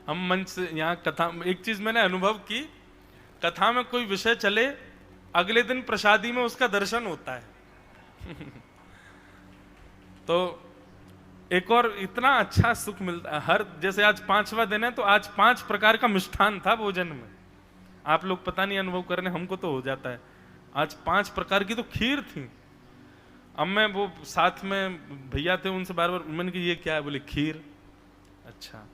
हम मंच से यहां कथा, एक चीज मैंने अनुभव की, कथा में कोई विषय चले, अगले दिन प्रसादी में उसका दर्शन होता है। तो एक और इतना अच्छा सुख मिलता है। हर जैसे आज 5वां दिन है तो आज 5 प्रकार का मिष्ठान था भोजन में। आप लोग पता नहीं अनुभव करने, हमको तो हो जाता है। आज 5 प्रकार की तो खीर थी। अब मैं वो साथ में भैया थे, उनसे बार बार मैंने कहा ये क्या है? बोले खीर। अच्छा,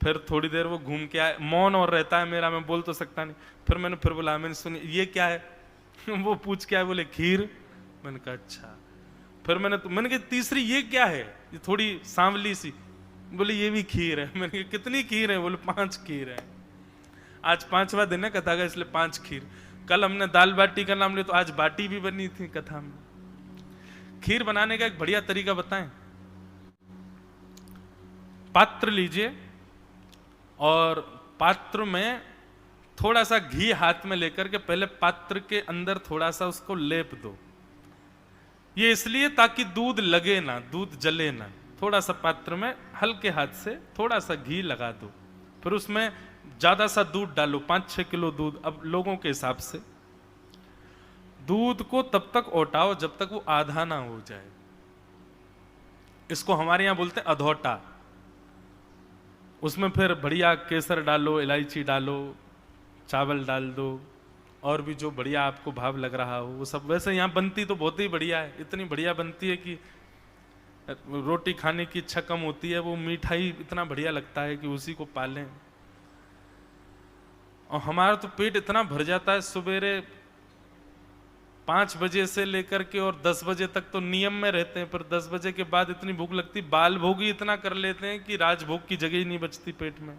फिर थोड़ी देर वो घूम के आए, मौन और रहता है मेरा, मैं बोल तो सकता नहीं। फिर मैंने बोला, मैंने सुनी ये क्या है? वो पूछ के आए, बोले खीर। मैंने कहा अच्छा। फिर मैंने कहा तीसरी ये क्या है? ये थोड़ी सांवली सी। बोले ये भी खीर है। मैंने कहा कितनी खीर है? बोले 5 खीर है। आज 5वां दिन है कथा का, इसलिए 5 खीर। कल हमने दाल बाटी का नाम लिया तो आज बाटी भी बनी थी कथा में। खीर बनाने का एक बढ़िया तरीका बताएं। पात्र लीजिए और पात्र में थोड़ा सा घी हाथ में लेकर के पहले पात्र के अंदर थोड़ा सा उसको लेप दो। ये इसलिए ताकि दूध लगे ना, दूध जले ना। थोड़ा सा पात्र में हल्के हाथ से थोड़ा सा घी लगा दो, फिर उसमें ज्यादा सा दूध डालो, 5-6 किलो दूध, अब लोगों के हिसाब से। दूध को तब तक औटाओ जब तक वो आधा ना हो जाए। इसको हमारे यहां बोलते हैं अधौटा। उसमें फिर बढ़िया केसर डालो, इलायची डालो, चावल डाल दो, और भी जो बढ़िया आपको भाव लग रहा हो वो सब। वैसे यहाँ बनती तो बहुत ही बढ़िया है, इतनी बढ़िया बनती है कि रोटी खाने की इच्छा कम होती है। वो मिठाई इतना बढ़िया लगता है कि उसी को पालें। और हमारा तो पेट इतना भर जाता है, सवेरे 5 बजे से लेकर के और 10 बजे तक तो नियम में रहते हैं, पर 10 बजे के बाद इतनी भूख लगती, बाल भोग ही इतना कर लेते हैं कि राजभोग की जगह ही नहीं बचती पेट में।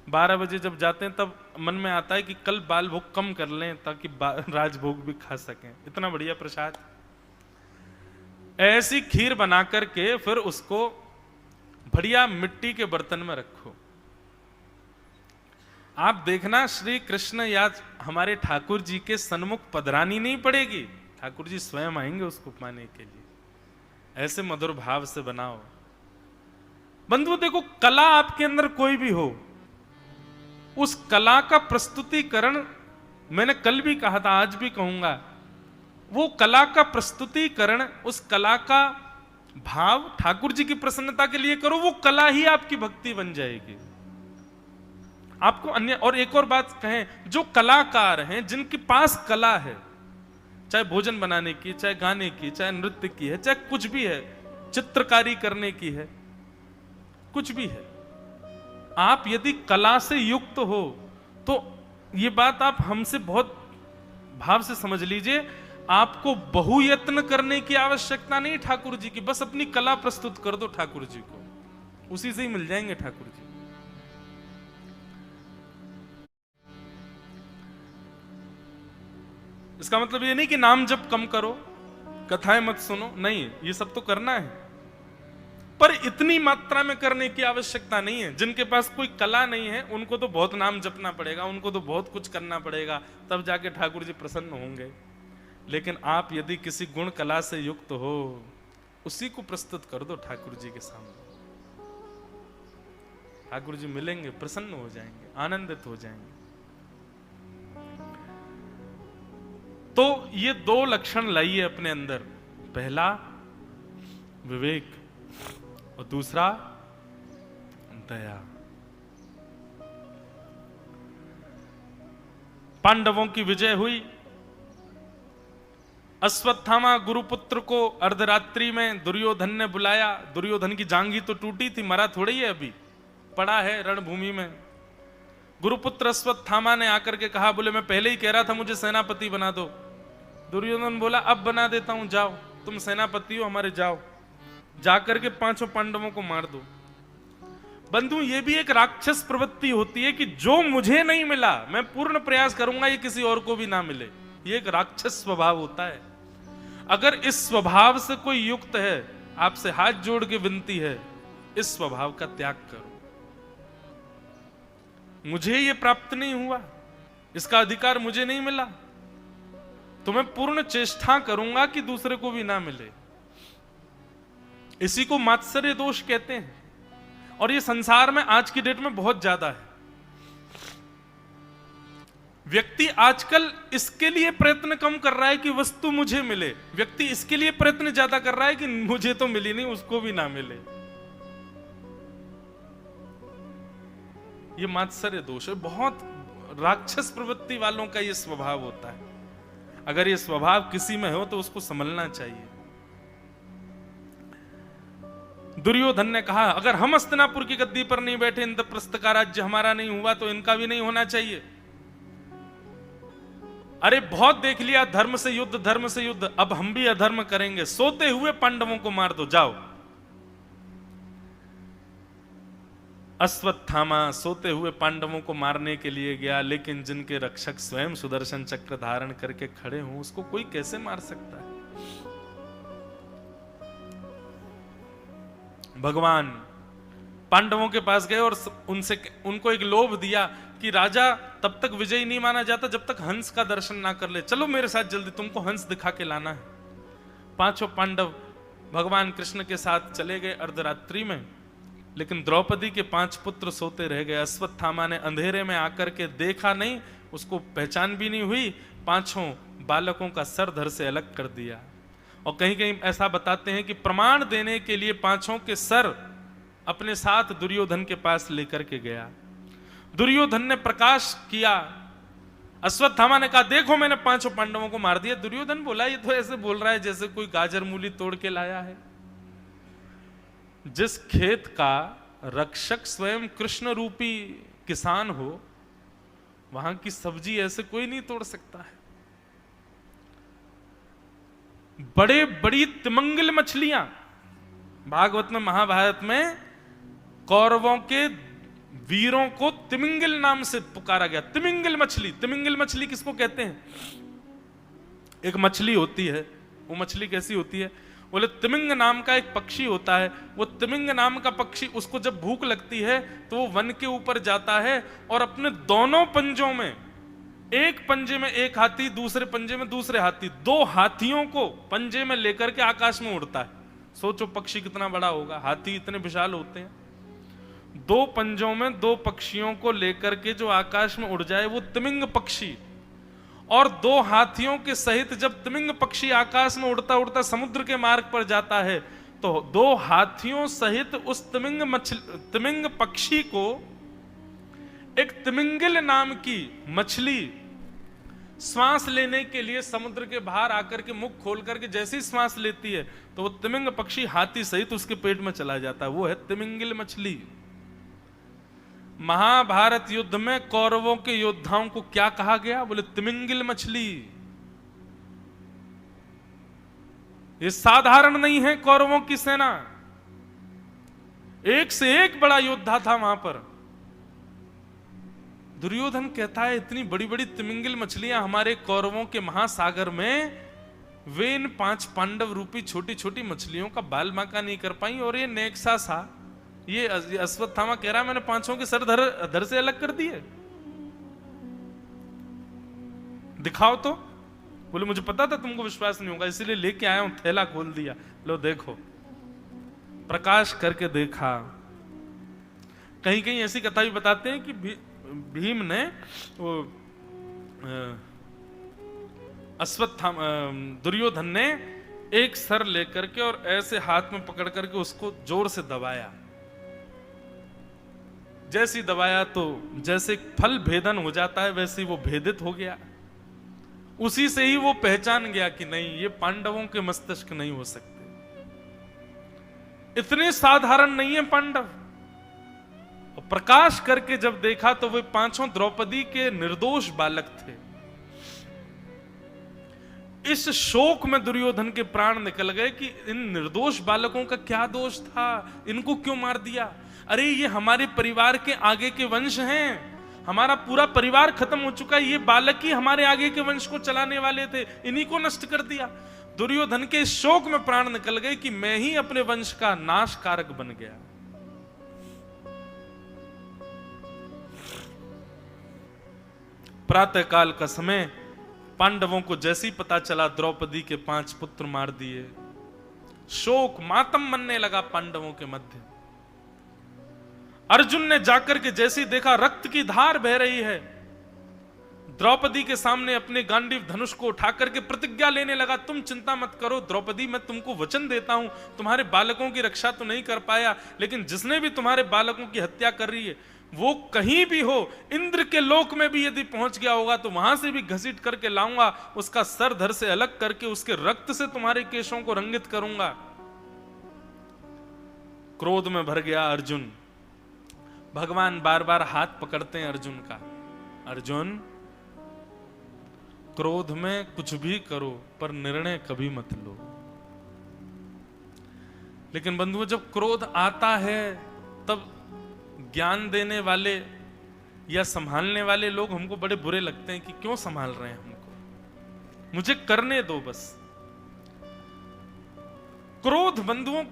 12 बजे जब जाते हैं तब मन में आता है कि कल बाल भोग कम कर लें ताकि राजभोग भी खा सकें। इतना बढ़िया प्रसाद। ऐसी खीर बना करके फिर उसको बढ़िया मिट्टी के बर्तन में रखो। आप देखना श्री कृष्ण या हमारे ठाकुर जी के सन्मुख पधरानी नहीं पड़ेगी, ठाकुर जी स्वयं आएंगे उसको पाने के लिए। ऐसे मधुर भाव से बनाओ। बंधु देखो, कला आपके अंदर कोई भी हो, उस कला का प्रस्तुतिकरण, मैंने कल भी कहा था, आज भी कहूंगा, वो कला का प्रस्तुतिकरण, उस कला का भाव ठाकुर जी की प्रसन्नता के लिए करो, वो कला ही आपकी भक्ति बन जाएगी। आपको अन्य, और एक और बात कहें, जो कलाकार हैं, जिनके पास कला है, चाहे भोजन बनाने की, चाहे गाने की, चाहे नृत्य की है, चाहे कुछ भी है, चित्रकारी करने की है, कुछ भी है, आप यदि कला से युक्त हो तो ये बात आप हमसे बहुत भाव से समझ लीजिए, आपको बहुयत्न करने की आवश्यकता नहीं ठाकुर जी की। बस अपनी कला प्रस्तुत कर दो ठाकुर जी को, उसी से ही मिल जाएंगे ठाकुर जी। इसका मतलब ये नहीं कि नाम जप कम करो, कथाएं मत सुनो, नहीं, ये सब तो करना है, पर इतनी मात्रा में करने की आवश्यकता नहीं है। जिनके पास कोई कला नहीं है उनको तो बहुत नाम जपना पड़ेगा, उनको तो बहुत कुछ करना पड़ेगा, तब जाके ठाकुर जी प्रसन्न होंगे। लेकिन आप यदि किसी गुण कला से युक्त हो, उसी को प्रस्तुत कर दो ठाकुर जी के सामने। ठाकुर जी मिलेंगे, प्रसन्न हो जाएंगे, आनंदित हो जाएंगे। तो ये 2 लक्षण लाइए अपने अंदर, पहला विवेक और दूसरा दया। पांडवों की विजय हुई, अश्वत्थामा गुरुपुत्र को अर्धरात्रि में दुर्योधन ने बुलाया। दुर्योधन की जांघी तो टूटी थी, मरा थोड़ी है, अभी पड़ा है रणभूमि में। गुरुपुत्र अश्वत्थामा ने आकर के कहा, बोले मैं पहले ही कह रहा था मुझे सेनापति बना दो। दुर्योधन बोला अब बना देता हूं, जाओ तुम सेनापति हो हमारे, जाओ जाकर के 5 पांडवों को मार दो। बंधु, ये भी एक राक्षस प्रवृत्ति होती है कि जो मुझे नहीं मिला मैं पूर्ण प्रयास करूंगा ये किसी और को भी ना मिले। ये एक राक्षस स्वभाव होता है। अगर इस स्वभाव से कोई युक्त है, आपसे हाथ जोड़ के विनती है, इस स्वभाव का त्याग करो। मुझे ये प्राप्त नहीं हुआ, इसका अधिकार मुझे नहीं मिला, तो मैं पूर्ण चेष्टा करूंगा कि दूसरे को भी ना मिले। इसी को मात्सर्य दोष कहते हैं, और ये संसार में आज की डेट में बहुत ज्यादा है। व्यक्ति आजकल इसके लिए प्रयत्न कम कर रहा है कि वस्तु मुझे मिले, व्यक्ति इसके लिए प्रयत्न ज्यादा कर रहा है कि मुझे तो मिली नहीं, उसको भी ना मिले। ये मात्सर्य दोष है, बहुत राक्षस प्रवृत्ति वालों का ये स्वभाव होता है। अगर ये स्वभाव किसी में हो तो उसको संभलना चाहिए। दुर्योधन ने कहा, अगर हम हस्तिनापुर की गद्दी पर नहीं बैठे, इंद्रप्रस्थ का राज्य हमारा नहीं हुआ, तो इनका भी नहीं होना चाहिए। अरे बहुत देख लिया, धर्म से युद्ध, धर्म से युद्ध, अब हम भी अधर्म करेंगे, सोते हुए पांडवों को मार दो, जाओ। अश्वत्थामा सोते हुए पांडवों को मारने के लिए गया, लेकिन जिनके रक्षक स्वयं सुदर्शन चक्र धारण करके खड़े हों, उसको कोई कैसे मार सकता है? भगवान पांडवों के पास गए और उनको एक लोभ दिया कि राजा तब तक विजयी नहीं माना जाता जब तक हंस का दर्शन ना कर ले। चलो मेरे साथ जल्दी, तुमको हंस दिखा के लाना है। 5 पांडव भगवान कृष्ण के साथ चले गए अर्धरात्रि में, लेकिन द्रौपदी के 5 पुत्र सोते रह गए। अश्वत्थामा ने अंधेरे में आकर के देखा नहीं, उसको पहचान भी नहीं हुई, 5 बालकों का सर धड़ से अलग कर दिया। और कहीं कहीं ऐसा बताते हैं कि प्रमाण देने के लिए 5 के सर अपने साथ दुर्योधन के पास लेकर के गया। दुर्योधन ने प्रकाश किया, अश्वत्थामा ने कहा देखो मैंने 5 पांडवों को मार दिया। दुर्योधन बोला ये तो ऐसे बोल रहा है जैसे कोई गाजर मूली तोड़ के लाया है। जिस खेत का रक्षक स्वयं कृष्ण रूपी किसान हो, वहां की सब्जी ऐसे कोई नहीं तोड़ सकता है। बड़े बड़ी तिमिंगल मछलियां, भागवत में महाभारत में कौरवों के वीरों को तिमिंगल नाम से पुकारा गया। तिमिंगल मछली, तिमिंगल मछली किसको कहते हैं? एक मछली होती है, वो मछली कैसी होती है? बोले तिमिंग नाम का एक पक्षी होता है। वो तिमिंग नाम का पक्षी, उसको जब भूख लगती है तो वो वन के ऊपर जाता है और अपने दोनों पंजों में, एक पंजे में एक हाथी, दूसरे पंजे में दूसरे हाथी, 2 हाथियों को पंजे में लेकर के आकाश में उड़ता है। सोचो पक्षी कितना बड़ा होगा, हाथी इतने विशाल होते हैं। 2 पंजों में 2 पक्षियों को लेकर के जो आकाश में उड़ जाए वो तिमिंग पक्षी, और 2 हाथियों के सहित जब तिमिंग पक्षी आकाश में उड़ता उड़ता समुद्र के मार्ग पर जाता है तो 2 हाथियों सहित उस तिमिंग पक्षी को एक तिमिंगल नाम की मछली श्वास लेने के लिए समुद्र के बाहर आकर के मुख खोल करके जैसी श्वास लेती है तो वो तिमिंग पक्षी हाथी सहित उसके पेट में चला जाता है। वो है तिमिंगल मछली। महाभारत युद्ध में कौरवों के योद्धाओं को क्या कहा गया? बोले तिमिंगल मछली। ये साधारण नहीं है कौरवों की सेना, एक से एक बड़ा योद्धा था वहां पर। दुर्योधन कहता है इतनी बड़ी बड़ी तिमिंगल मछलियां हमारे कौरवों के महासागर में, वे इन 5 पांडव रूपी छोटी छोटी मछलियों का बाल बांका नहीं कर पाई। और ये नेक्सा सा, ये अश्वत्थामा कह रहा मैंने 5 के सर धड़ से अलग कर दिए, दिखाओ तो। बोले मुझे पता था तुमको विश्वास नहीं होगा, इसीलिए लेके आया हूं, थैला खोल दिया, लो देखो। प्रकाश करके देखा। कहीं कहीं ऐसी कथा भी बताते हैं कि भीम ने वो दुर्योधन ने एक सर लेकर के और ऐसे हाथ में पकड़ करके उसको जोर से दबाया। जैसे दबाया तो जैसे फल भेदन हो जाता है वैसे वो भेदित हो गया उसी से ही वो पहचान गया कि नहीं, ये पांडवों के मस्तिष्क नहीं हो सकते, इतने साधारण नहीं है पांडव। और प्रकाश करके जब देखा तो वे पांचों द्रौपदी के निर्दोष बालक थे। इस शोक में दुर्योधन के प्राण निकल गए कि इन निर्दोष बालकों का क्या दोष था, इनको क्यों मार दिया? अरे ये हमारे परिवार के आगे के वंश हैं, हमारा पूरा परिवार खत्म हो चुका है, ये बालक ही हमारे आगे के वंश को चलाने वाले थे, इन्हीं को नष्ट कर दिया। दुर्योधन के शोक में प्राण निकल गए कि मैं ही अपने वंश का नाश कारक बन गया। प्रातः काल का समय, पांडवों को जैसे ही पता चला द्रौपदी के 5 पुत्र मार दिए, शोक मातम मनने लगा पांडवों के मध्य। अर्जुन ने जाकर के जैसे ही देखा रक्त की धार बह रही है, द्रौपदी के सामने अपने गांडीव धनुष को उठाकर के प्रतिज्ञा लेने लगा, तुम चिंता मत करो द्रौपदी, मैं तुमको वचन देता हूं, तुम्हारे बालकों की रक्षा तो नहीं कर पाया, लेकिन जिसने भी तुम्हारे बालकों की हत्या कर रही है वो कहीं भी हो, इंद्र के लोक में भी यदि पहुंच गया होगा तो वहां से भी घसीट करके लाऊंगा, उसका सर धड़ से अलग करके उसके रक्त से तुम्हारे केशों को रंगित करूंगा। क्रोध में भर गया अर्जुन। भगवान बार बार हाथ पकड़ते हैं अर्जुन का, अर्जुन क्रोध में कुछ भी करो पर निर्णय कभी मत लो। लेकिन बंधुओं, जब क्रोध आता है तब ज्ञान देने वाले या संभालने वाले लोग हमको बड़े बुरे लगते हैं कि क्यों संभाल रहे हैं हमको, मुझे करने दो बस। क्रोध बंधुओं,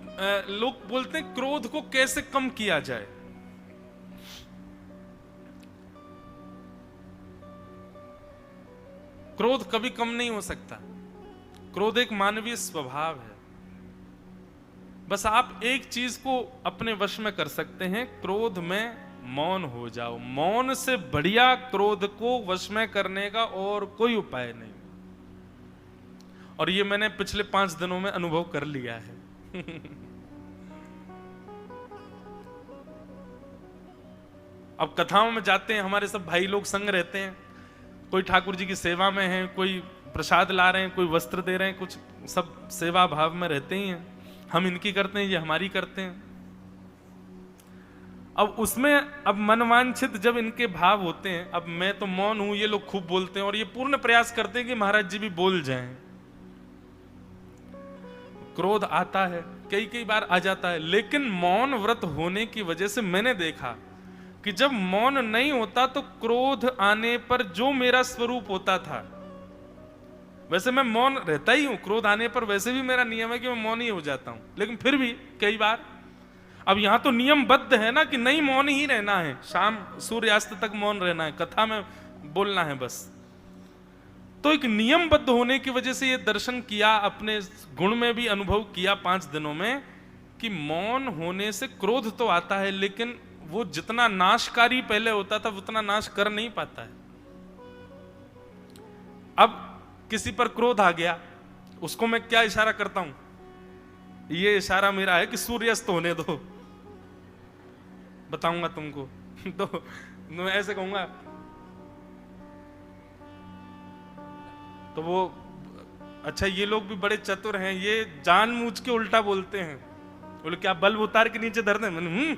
लोग बोलते हैं क्रोध को कैसे कम किया जाए। क्रोध कभी कम नहीं हो सकता, क्रोध एक मानवीय स्वभाव है। बस आप एक चीज को अपने वश में कर सकते हैं, क्रोध में मौन हो जाओ। मौन से बढ़िया क्रोध को वश में करने का और कोई उपाय नहीं। और ये मैंने पिछले 5 दिनों में अनुभव कर लिया है। अब कथाओं में जाते हैं, हमारे सब भाई लोग संग रहते हैं, कोई ठाकुर जी की सेवा में है, कोई प्रसाद ला रहे हैं, कोई वस्त्र दे रहे हैं, कुछ सब सेवा भाव में रहते ही हैं। हम इनकी करते हैं, ये हमारी करते हैं। अब उसमें अब मनवांछित जब इनके भाव होते हैं, अब मैं तो मौन हूं, ये लोग खूब बोलते हैं और ये पूर्ण प्रयास करते हैं कि महाराज जी भी बोल जाएं। क्रोध आता है, कई कई बार आ जाता है, लेकिन मौन व्रत होने की वजह से मैंने देखा कि जब मौन नहीं होता तो क्रोध आने पर जो मेरा स्वरूप होता था, वैसे मैं मौन रहता ही हूं, क्रोध आने पर वैसे भी मेरा नियम है कि मैं मौन ही हो जाता हूं, लेकिन फिर भी कई बार, अब यहां तो नियमबद्ध है ना कि नहीं मौन ही रहना है, शाम सूर्यास्त तक मौन रहना है, कथा में बोलना है बस। तो एक नियमबद्ध होने की वजह से ये दर्शन किया, अपने गुण में भी अनुभव किया 5 दिनों में कि मौन होने से क्रोध तो आता है, लेकिन वो जितना नाशकारी पहले होता था उतना नाश कर नहीं पाता है। अब किसी पर क्रोध आ गया, उसको मैं क्या इशारा करता हूं? ये इशारा मेरा है कि सूर्यास्त होने दो, बताऊंगा तुमको। तो मैं ऐसे कहूंगा, तो वो अच्छा ये लोग भी बड़े चतुर हैं, ये जानबूझ के उल्टा बोलते हैं, बोले क्या बल्ब उतार के नीचे धर दें?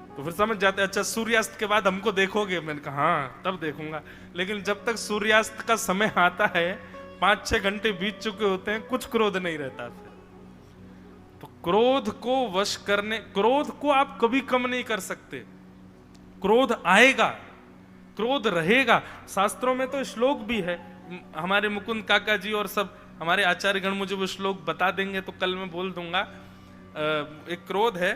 तो फिर समझ जाते अच्छा सूर्यास्त के बाद हमको देखोगे। मैंने कहा हाँ तब देखूंगा, लेकिन जब तक सूर्यास्त का समय आता है 5-6 घंटे बीत चुके होते हैं, कुछ क्रोध नहीं रहता फिर। तो क्रोध को वश करने, क्रोध को आप कभी कम नहीं कर सकते। क्रोध आएगा, क्रोध रहेगा। शास्त्रों में तो श्लोक भी है, हमारे मुकुंद काका जी और सब हमारे आचार्यगण मुझे वो श्लोक बता देंगे तो कल मैं बोल दूंगा। एक क्रोध है,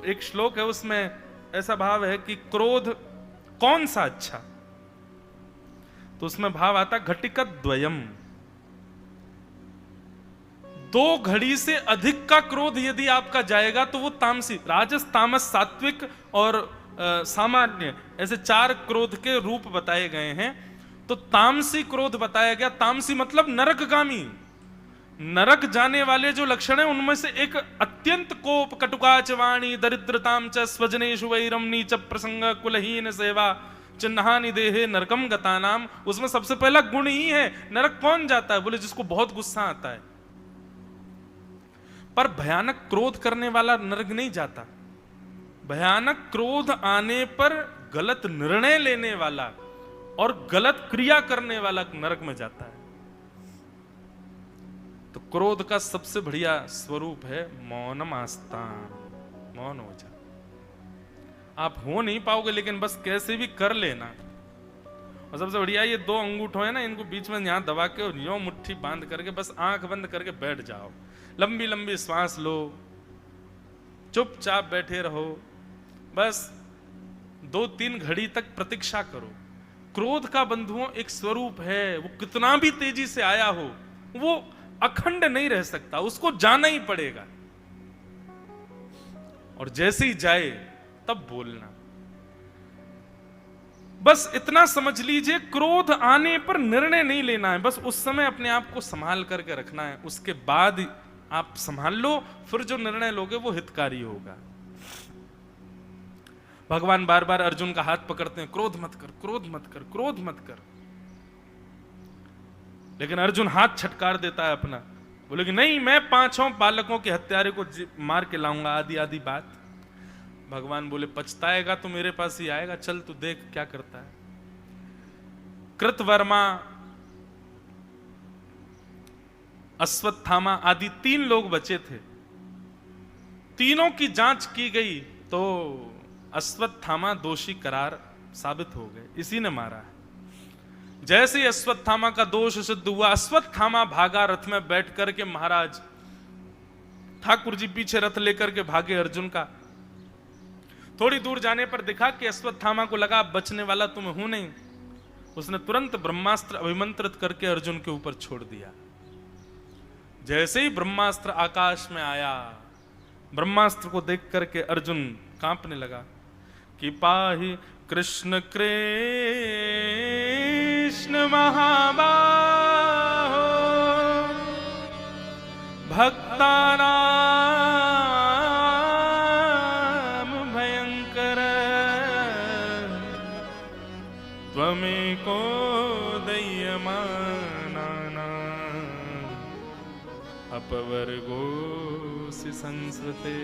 एक श्लोक है, उसमें ऐसा भाव है कि क्रोध कौन सा अच्छा, तो उसमें भाव आता घटिका द्वयम, 2 घड़ी से अधिक का क्रोध यदि आपका जाएगा तो वो तामसी, राजस तामस सात्विक और सामान्य, ऐसे 4 क्रोध के रूप बताए गए हैं। तो तामसी क्रोध बताया गया, तामसी मतलब नरकगामी, नरक जाने वाले जो लक्षण है उनमें से एक अत्यंत कोप, कटुकाच वाणी, दरिद्रताम च स्वजनेषु वैरम, नीच प्रसंग, कुलहीन सेवा, चिन्हानि देहे नरकम गतानाम, उसमें सबसे पहला गुण ही है। नरक कौन जाता है? बोले जिसको बहुत गुस्सा आता है। पर भयानक क्रोध करने वाला नरक नहीं जाता। भयानक क्रोध आने पर गलत निर्णय लेने वाला और गलत क्रिया करने वाला नरक में जाता है। तो क्रोध का सबसे बढ़िया स्वरूप है मौनम आस्तान, मौन हो जा। आप हो नहीं पाओगे, लेकिन बस कैसे भी कर लेना। और सबसे बढ़िया ये दो अंगूठों है ना, इनको बीच में यहां दबा के और यूं मुट्ठी बांध करके बस आंख बंद करके बैठ जाओ। लंबी लंबी श्वास लो, चुपचाप बैठे रहो, बस 2-3 घड़ी तक प्रतीक्षा करो। क्रोध का बंधुओं एक स्वरूप है, वो कितना भी तेजी से आया हो वो अखंड नहीं रह सकता, उसको जाना ही पड़ेगा। और जैसे ही जाए तब बोलना। बस इतना समझ लीजिए, क्रोध आने पर निर्णय नहीं लेना है, बस उस समय अपने आप को संभाल करके रखना है। उसके बाद आप संभाल लो, फिर जो निर्णय लोगे वो हितकारी होगा। भगवान बार बार अर्जुन का हाथ पकड़ते हैं, क्रोध मत कर, क्रोध मत कर, क्रोध मत कर। लेकिन अर्जुन हाथ छटकार देता है अपना, बोले कि नहीं, मैं 5 बालकों के हत्यारे को मार के लाऊंगा, आदि आदि बात। भगवान बोले पछताएगा तो मेरे पास ही आएगा, चल तू देख क्या करता है। कृतवर्मा, अश्वत्थामा आदि 3 लोग बचे थे। तीनों की जांच की गई तो अश्वत्थामा दोषी करार साबित हो गए, इसी ने मारा है। जैसे ही अश्वत्थामा का दोष सिद्ध हुआ, अश्वत्थामा भागा रथ में बैठ करके, महाराज ठाकुर जी पीछे रथ लेकर के भागे अर्जुन का। थोड़ी दूर जाने पर दिखा कि अश्वत्थामा को लगा बचने वाला तुम हूं नहीं, उसने तुरंत ब्रह्मास्त्र अभिमंत्रित करके अर्जुन के ऊपर छोड़ दिया। जैसे ही ब्रह्मास्त्र आकाश में आया, ब्रह्मास्त्र को देख करके अर्जुन कांपने लगा कि पाहि कृष्ण कृष्ण महाबाहो भक्तानां भयंकर त्वमेको दय्यमानानां अपवर्गोऽसि संस्कृते।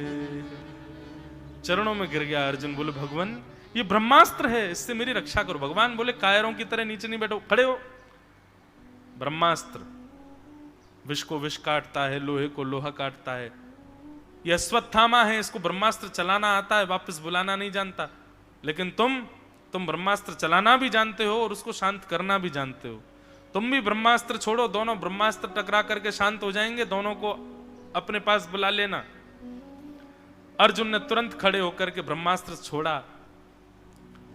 चरणों में गिर गया अर्जुन, बोले भगवान ये ब्रह्मास्त्र है, इससे मेरी रक्षा करो। भगवान बोले कायरों की तरह नीचे नहीं बैठो, खड़े हो। ब्रह्मास्त्र विष को विष काटता है, लोहे को लोहा काटता है। ये अश्वत्थामा है, इसको ब्रह्मास्त्र चलाना आता है, वापस बुलाना नहीं जानता। लेकिन तुम ब्रह्मास्त्र चलाना भी जानते हो और उसको शांत करना भी जानते हो। तुम भी ब्रह्मास्त्र छोड़ो, दोनों ब्रह्मास्त्र टकरा करके शांत हो जाएंगे, दोनों को अपने पास बुला लेना। अर्जुन ने तुरंत खड़े होकर के ब्रह्मास्त्र छोड़ा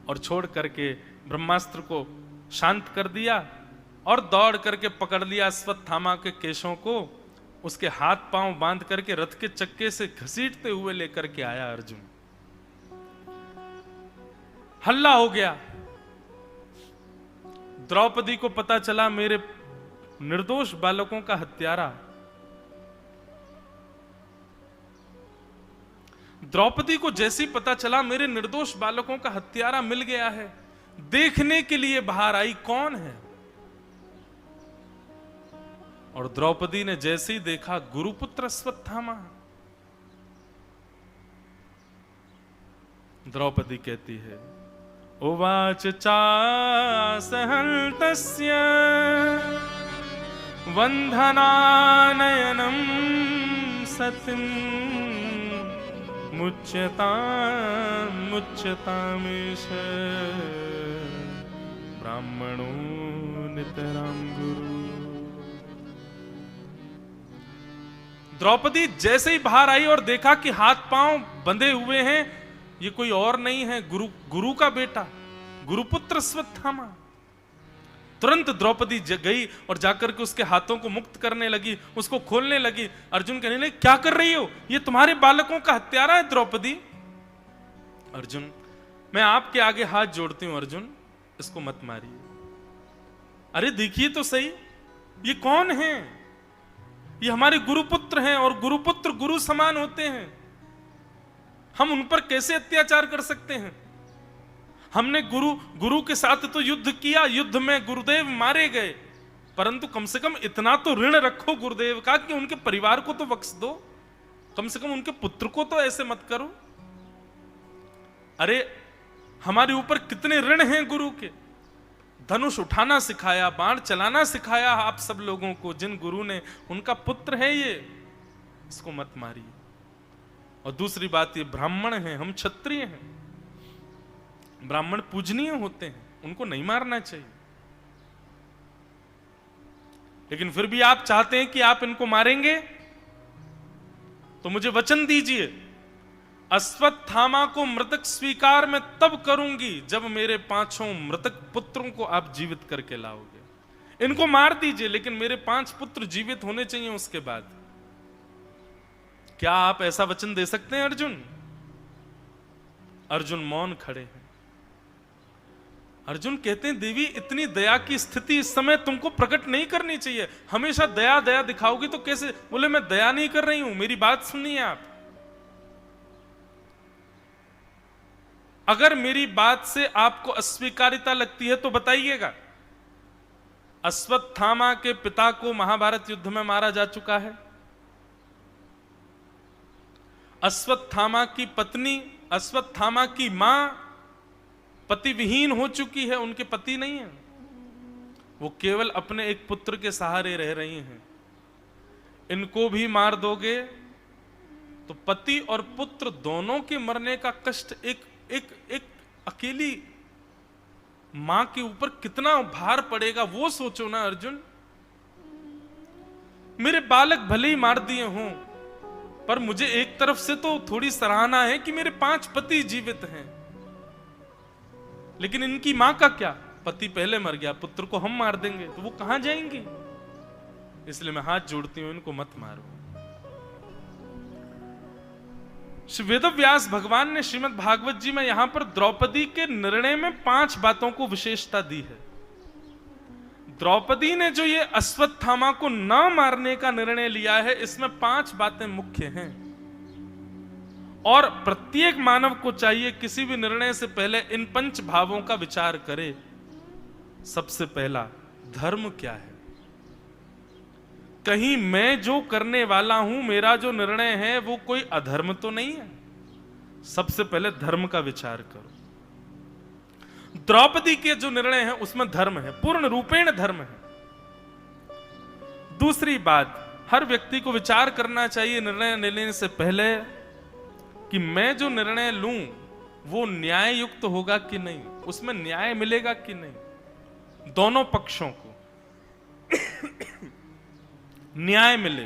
और छोड़ करके ब्रह्मास्त्र को शांत कर दिया और दौड़ करके पकड़ लिया अश्वत्थामा के केशों को, उसके हाथ पांव बांध करके रथ के चक्के से घसीटते हुए लेकर के आया अर्जुन। हल्ला हो गया। द्रौपदी को पता चला मेरे निर्दोष बालकों का हत्यारा। द्रौपदी को जैसे ही पता चला मेरे निर्दोष बालकों का हत्यारा मिल गया है, देखने के लिए बाहर आई कौन है। और द्रौपदी ने जैसे ही देखा गुरुपुत्र अश्वत्थामा। द्रौपदी कहती है उवाच चासहन्तस्य वन्धनानयनं सतिं मुच्यतामेष ब्राह्मणो नितरां गुरु। द्रौपदी जैसे ही बाहर आई और देखा कि हाथ पांव बंधे हुए हैं, ये कोई और नहीं है, गुरु का बेटा गुरुपुत्र अश्वत्थामा। तुरंत द्रौपदी गई और जाकर के उसके हाथों को मुक्त करने लगी, उसको खोलने लगी। अर्जुन कहने लगे क्या कर रही हो, ये तुम्हारे बालकों का हत्यारा है द्रौपदी। अर्जुन मैं आपके आगे हाथ जोड़ती हूं अर्जुन, इसको मत मारिए। अरे देखिए तो सही ये कौन है, ये हमारे गुरुपुत्र हैं और गुरुपुत्र गुरु समान होते हैं, हम उन पर कैसे अत्याचार कर सकते हैं। हमने गुरु के साथ तो युद्ध किया, युद्ध में गुरुदेव मारे गए, परंतु कम से कम इतना तो ऋण रखो गुरुदेव का कि उनके परिवार को तो बख्श दो, कम से कम उनके पुत्र को तो ऐसे मत करो। अरे हमारे ऊपर कितने ऋण हैं गुरु के। धनुष उठाना सिखाया, बाण चलाना सिखाया आप सब लोगों को, जिन गुरु ने, उनका पुत्र है ये, इसको मत मारिए। और दूसरी बात, ये ब्राह्मण हैं, हम क्षत्रिय हैं, ब्राह्मण पूजनीय होते हैं, उनको नहीं मारना चाहिए। लेकिन फिर भी आप चाहते हैं कि आप इनको मारेंगे, तो मुझे वचन दीजिए, अश्वत्थामा को मृतक स्वीकार मैं तब करूंगी जब मेरे 5 मृतक पुत्रों को आप जीवित करके लाओगे। इनको मार दीजिए, लेकिन मेरे 5 पुत्र जीवित होने चाहिए उसके बाद। क्या आप ऐसा वचन दे सकते हैं अर्जुन? अर्जुन मौन खड़े हैं। अर्जुन कहते हैं देवी, इतनी दया की स्थिति इस समय तुमको प्रकट नहीं करनी चाहिए। हमेशा दया दया दिखाओगी तो कैसे? बोले मैं दया नहीं कर रही हूं, मेरी बात सुनिए आप। अगर मेरी बात से आपको अस्वीकारिता लगती है तो बताइएगा। अश्वत्थामा के पिता को महाभारत युद्ध में मारा जा चुका है। अश्वत्थामा की पत्नी, अश्वत्थामा की मां पति विहीन हो चुकी है, उनके पति नहीं है, वो केवल अपने एक पुत्र के सहारे रह रही हैं। इनको भी मार दोगे तो पति और पुत्र दोनों के मरने का कष्ट एक अकेली मां के ऊपर कितना भार पड़ेगा, वो सोचो ना अर्जुन। मेरे बालक भले ही मार दिए हों, पर मुझे एक तरफ से तो थोड़ी सराहना है कि मेरे 5 पति जीवित हैं। लेकिन इनकी मां का क्या? पति पहले मर गया, पुत्र को हम मार देंगे तो वो कहां जाएंगी? इसलिए मैं हाथ जोड़ती हूं, इनको मत मारो। श्री वेदव्यास भगवान ने श्रीमद् भागवत जी में यहां पर द्रौपदी के निर्णय में 5 बातों को विशेषता दी है। द्रौपदी ने जो ये अश्वत्थामा को न मारने का निर्णय लिया है, इसमें 5 बातें मुख्य हैं। और प्रत्येक मानव को चाहिए किसी भी निर्णय से पहले इन 5 भावों का विचार करे। सबसे पहला, धर्म क्या है? कहीं मैं जो करने वाला हूं, मेरा जो निर्णय है, वो कोई अधर्म तो नहीं है? सबसे पहले धर्म का विचार करो। द्रौपदी के जो निर्णय है उसमें धर्म है, पूर्ण रूपेण धर्म है। दूसरी बात, हर व्यक्ति को विचार करना चाहिए निर्णय लेने से पहले कि मैं जो निर्णय लूं वो न्याय युक्त होगा कि नहीं, उसमें न्याय मिलेगा कि नहीं, दोनों पक्षों को न्याय मिले।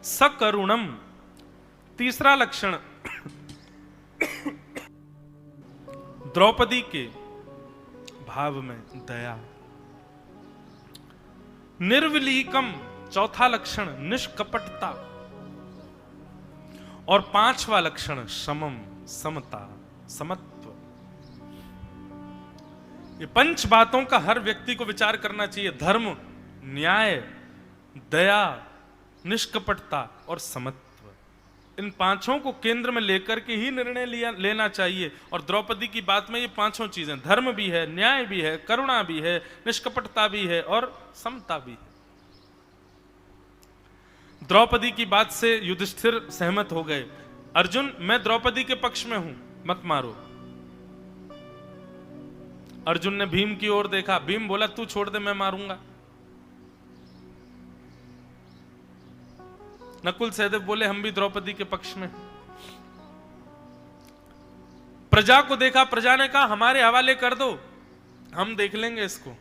सकरुणम, तीसरा लक्षण द्रौपदी के भाव में दया। निर्विलीकम, चौथा लक्षण निष्कपटता। और 5वां लक्षण समम, समता, समत्व। ये 5 बातों का हर व्यक्ति को विचार करना चाहिए। धर्म, न्याय, दया, निष्कपटता और समत्व। इन 5 को केंद्र में लेकर के ही निर्णय लेना चाहिए। और द्रौपदी की बात में ये 5 चीजें, धर्म भी है, न्याय भी है, करुणा भी है, निष्कपटता भी है और समता भी है। द्रौपदी की बात से युधिष्ठिर सहमत हो गए। अर्जुन, मैं द्रौपदी के पक्ष में हूं, मत मारो। अर्जुन ने भीम की ओर देखा, भीम बोला तू छोड़ दे, मैं मारूंगा। नकुल सहदेव बोले हम भी द्रौपदी के पक्ष में। प्रजा को देखा, प्रजा ने कहा हमारे हवाले कर दो, हम देख लेंगे इसको।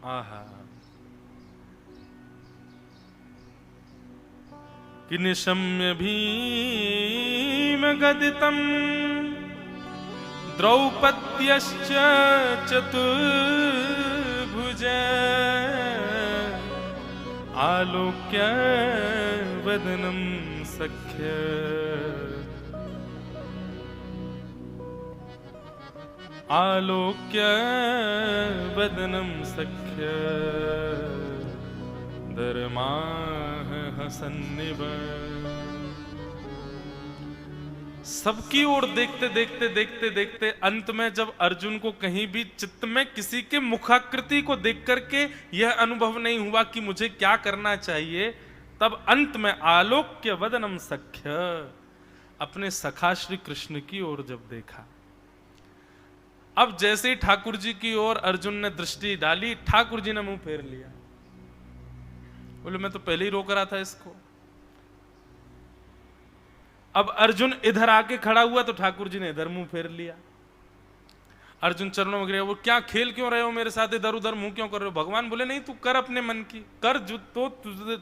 आहा, कि निशम्य भीम गदितम द्रौपद्यश्च चतुर्भुज आलोक्य वदनम सख्य। आलोक्य वदनम सख्य धर्माः हसन्निव। सबकी ओर देखते देखते देखते देखते अंत में जब अर्जुन को कहीं भी चित्त में किसी के मुखाकृति को देख करके यह अनुभव नहीं हुआ कि मुझे क्या करना चाहिए, तब अंत में आलोक्य वदनम सख्य, अपने सखा श्री कृष्ण की ओर जब देखा, अब जैसे ही ठाकुर जी की ओर अर्जुन ने दृष्टि डाली, ठाकुर जी ने मुंह फेर लिया। बोले मैं तो पहले ही रोक रहा था इसको। अब अर्जुन इधर आके खड़ा हुआ तो ठाकुर जी ने इधर मुंह फेर लिया। अर्जुन चरणों में गिरे, वो क्या खेल क्यों रहे हो मेरे साथ, इधर उधर मुंह क्यों कर रहे हो? भगवान बोले नहीं, तू कर अपने मन की, कर जो तो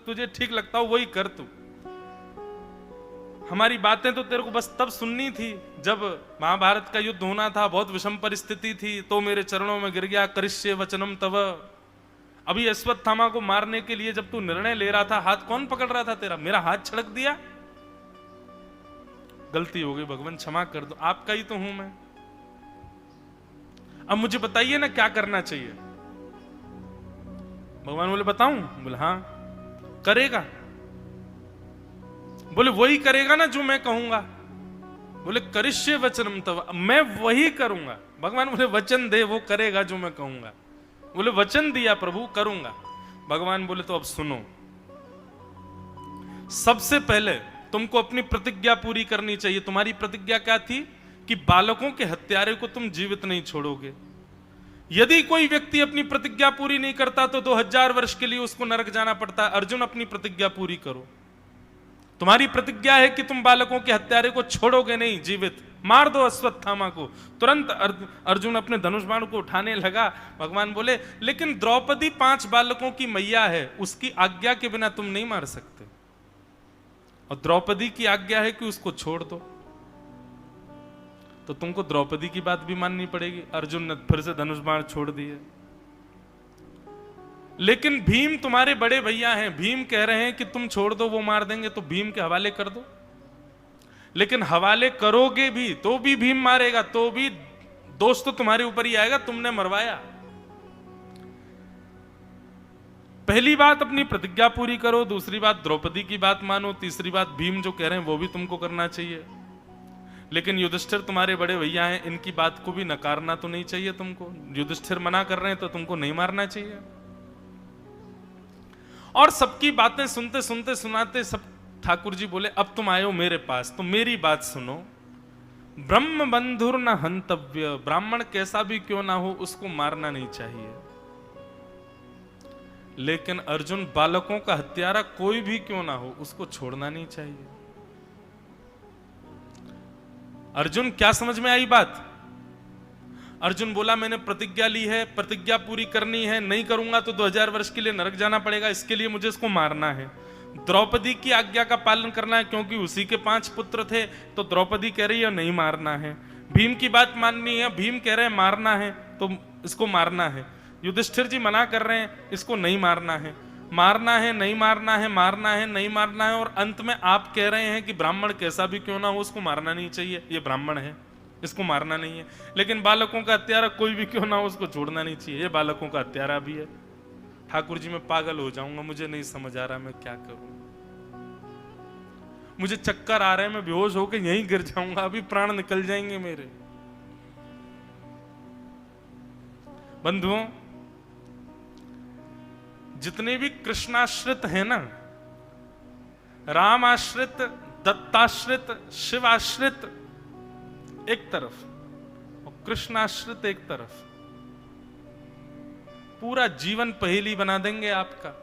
तुझे ठीक लगता हो वही कर तू। हमारी बातें तो तेरे को बस तब सुननी थी जब महाभारत का युद्ध होना था, बहुत विषम परिस्थिति थी, तो मेरे चरणों में गिर गया, करिष्ये वचनम तव। अभी अश्वत्थामा को मारने के लिए जब तू निर्णय ले रहा था, हाथ कौन पकड़ रहा था तेरा? मेरा हाथ छड़क दिया, गलती हो गई भगवान क्षमा कर दो, आपका ही तो हूं मैं। अब मुझे बताइए ना क्या करना चाहिए। भगवान बोले बताऊं? बोले हाँ। करेगा? बोले वही करेगा ना जो मैं कहूंगा। बोले करिष्ये वचनम तव, मैं वही करूंगा। भगवान बोले वचन दे, वो करेगा जो मैं कहूंगा। बोले वचन दिया प्रभु, करूंगा। भगवान बोले तो अब सुनो, सबसे पहले तुमको अपनी प्रतिज्ञा पूरी करनी चाहिए। तुम्हारी प्रतिज्ञा क्या थी? कि बालकों के हत्यारे को तुम जीवित नहीं छोड़ोगे। यदि कोई व्यक्ति अपनी प्रतिज्ञा पूरी नहीं करता तो 2000 वर्ष के लिए उसको नरक जाना पड़ता है। अर्जुन अपनी प्रतिज्ञा पूरी करो। तुम्हारी प्रतिज्ञा है कि तुम बालकों के हत्यारे को छोड़ोगे नहीं जीवित, मार दो अश्वत्थामा को। तुरंत अर्जुन अपने धनुष बाण को उठाने लगा। भगवान बोले लेकिन द्रौपदी 5 बालकों की मैया है, उसकी आज्ञा के बिना तुम नहीं मार सकते, और द्रौपदी की आज्ञा है कि उसको छोड़ दो, तो तुमको द्रौपदी की बात भी माननी पड़ेगी। अर्जुन ने फिर से धनुष बाण छोड़ दिए। लेकिन भीम तुम्हारे बड़े भैया हैं, भीम कह रहे हैं कि तुम छोड़ दो, वो मार देंगे, तो भीम के हवाले कर दो। लेकिन हवाले करोगे भी तो भी भीम मारेगा, तो भी दोष तो तुम्हारे ऊपर ही आएगा, तुमने मरवाया। पहली बात अपनी प्रतिज्ञा पूरी करो, दूसरी बात द्रौपदी की बात मानो, तीसरी बात भीम जो कह रहे हैं वो भी तुमको करना चाहिए। लेकिन युधिष्ठिर तुम्हारे बड़े भैया हैं, इनकी बात को भी नकारना तो नहीं चाहिए तुमको। युधिष्ठिर मना कर रहे हैं तो तुमको नहीं मारना चाहिए। और सबकी बातें सुनते सुनते सुनाते सब ठाकुर जी बोले अब तुम आए हो मेरे पास तो मेरी बात सुनो। ब्रह्म बंधुर न हंतव्य, ब्राह्मण कैसा भी क्यों ना हो उसको मारना नहीं चाहिए। लेकिन अर्जुन बालकों का हत्यारा कोई भी क्यों ना हो उसको छोड़ना नहीं चाहिए। अर्जुन क्या समझ में आई बात? अर्जुन बोला मैंने प्रतिज्ञा ली है, प्रतिज्ञा पूरी करनी है, नहीं करूंगा तो 2000 वर्ष के लिए नरक जाना पड़ेगा, इसके लिए मुझे इसको मारना है। द्रौपदी की आज्ञा का पालन करना है क्योंकि उसी के 5 पुत्र थे, तो द्रौपदी कह रही है नहीं मारना है। भीम की बात माननी है, भीम कह रहे हैं मारना है तो इसको मारना है। युधिष्ठिर जी मना कर रहे हैं इसको नहीं मारना है, मारना है नहीं मारना है, मारना है नहीं मारना है, और अंत में आप कह रहे हैं कि ब्राह्मण कैसा भी क्यों ना हो उसको मारना नहीं चाहिए, ये ब्राह्मण है इसको मारना नहीं है। लेकिन बालकों का हत्यारा कोई भी क्यों ना हो उसको छोड़ना नहीं चाहिए, ये बालकों का हत्यारा भी है। ठाकुर जी मैं पागल हो जाऊंगा, मुझे नहीं समझ आ रहा मैं क्या करूं, मुझे चक्कर आ रहे हैं, मैं बेहोश होकर यहीं गिर जाऊंगा, अभी प्राण निकल जाएंगे मेरे। बंधुओं, जितने भी कृष्णाश्रित हैं ना, राम आश्रित, दत्ताश्रित, शिव आश्रित एक तरफ और कृष्णाश्रित एक तरफ, पूरा जीवन पहेली बना देंगे आपका।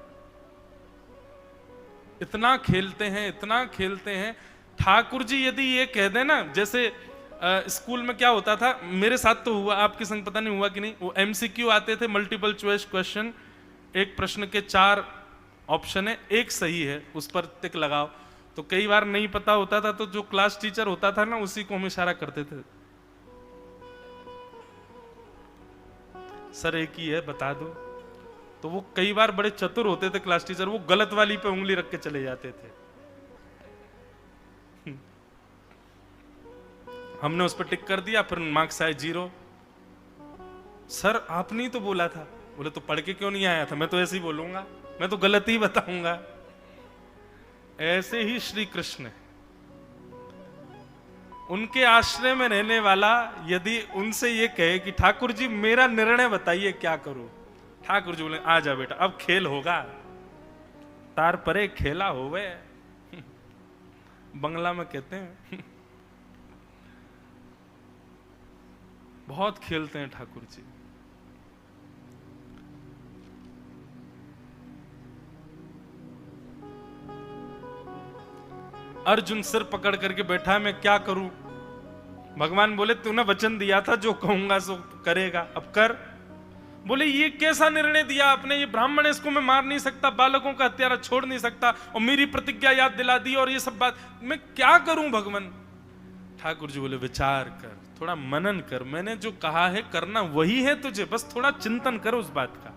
इतना खेलते हैं, इतना खेलते हैं। ठाकुर जी यदि ये कह दें ना, जैसे स्कूल में क्या होता था, मेरे साथ तो हुआ, आपके संग पता नहीं हुआ कि नहीं, वो MCQ आते थे, मल्टीपल चॉइस क्वेश्चन, एक प्रश्न के 4 ऑप्शन है, एक सही है, उस पर टिक लगाओ। तो कई बार नहीं पता होता था तो जो क्लास टीचर होता था ना उसी को हम इशारा करते थे, सर एक ही है बता दो। तो वो कई बार बड़े चतुर होते थे क्लास टीचर, वो गलत वाली पे उंगली रख के चले जाते थे। हमने उस पर टिक कर दिया, फिर मार्क्स आए 0। सर आपने ही तो बोला था। बोले तो पढ़ के क्यों नहीं आया था? मैं तो ऐसे ही बोलूंगा, मैं तो गलत ही बताऊंगा। ऐसे ही श्री कृष्ण उनके आश्रय में रहने वाला यदि उनसे ये कहे कि ठाकुर जी मेरा निर्णय बताइए क्या करूं, ठाकुर जी बोले आ जा बेटा अब खेल होगा, तार परे खेला होवे, बंगला में कहते हैं। बहुत खेलते हैं ठाकुर जी। अर्जुन सिर पकड़ करके बैठा है, मैं क्या करूं? भगवान बोले तूने वचन दिया था जो कहूंगा सो करेगा, अब कर। बोले ये कैसा निर्णय दिया आपने, ये ब्राह्मण है इसको मैं मार नहीं सकता, बालकों का हत्यारा छोड़ नहीं सकता, और मेरी प्रतिज्ञा याद दिला दी और ये सब बात, मैं क्या करूं भगवान? ठाकुर जी बोले विचार कर, थोड़ा मनन कर, मैंने जो कहा है करना वही है तुझे, बस थोड़ा चिंतन करो उस बात का।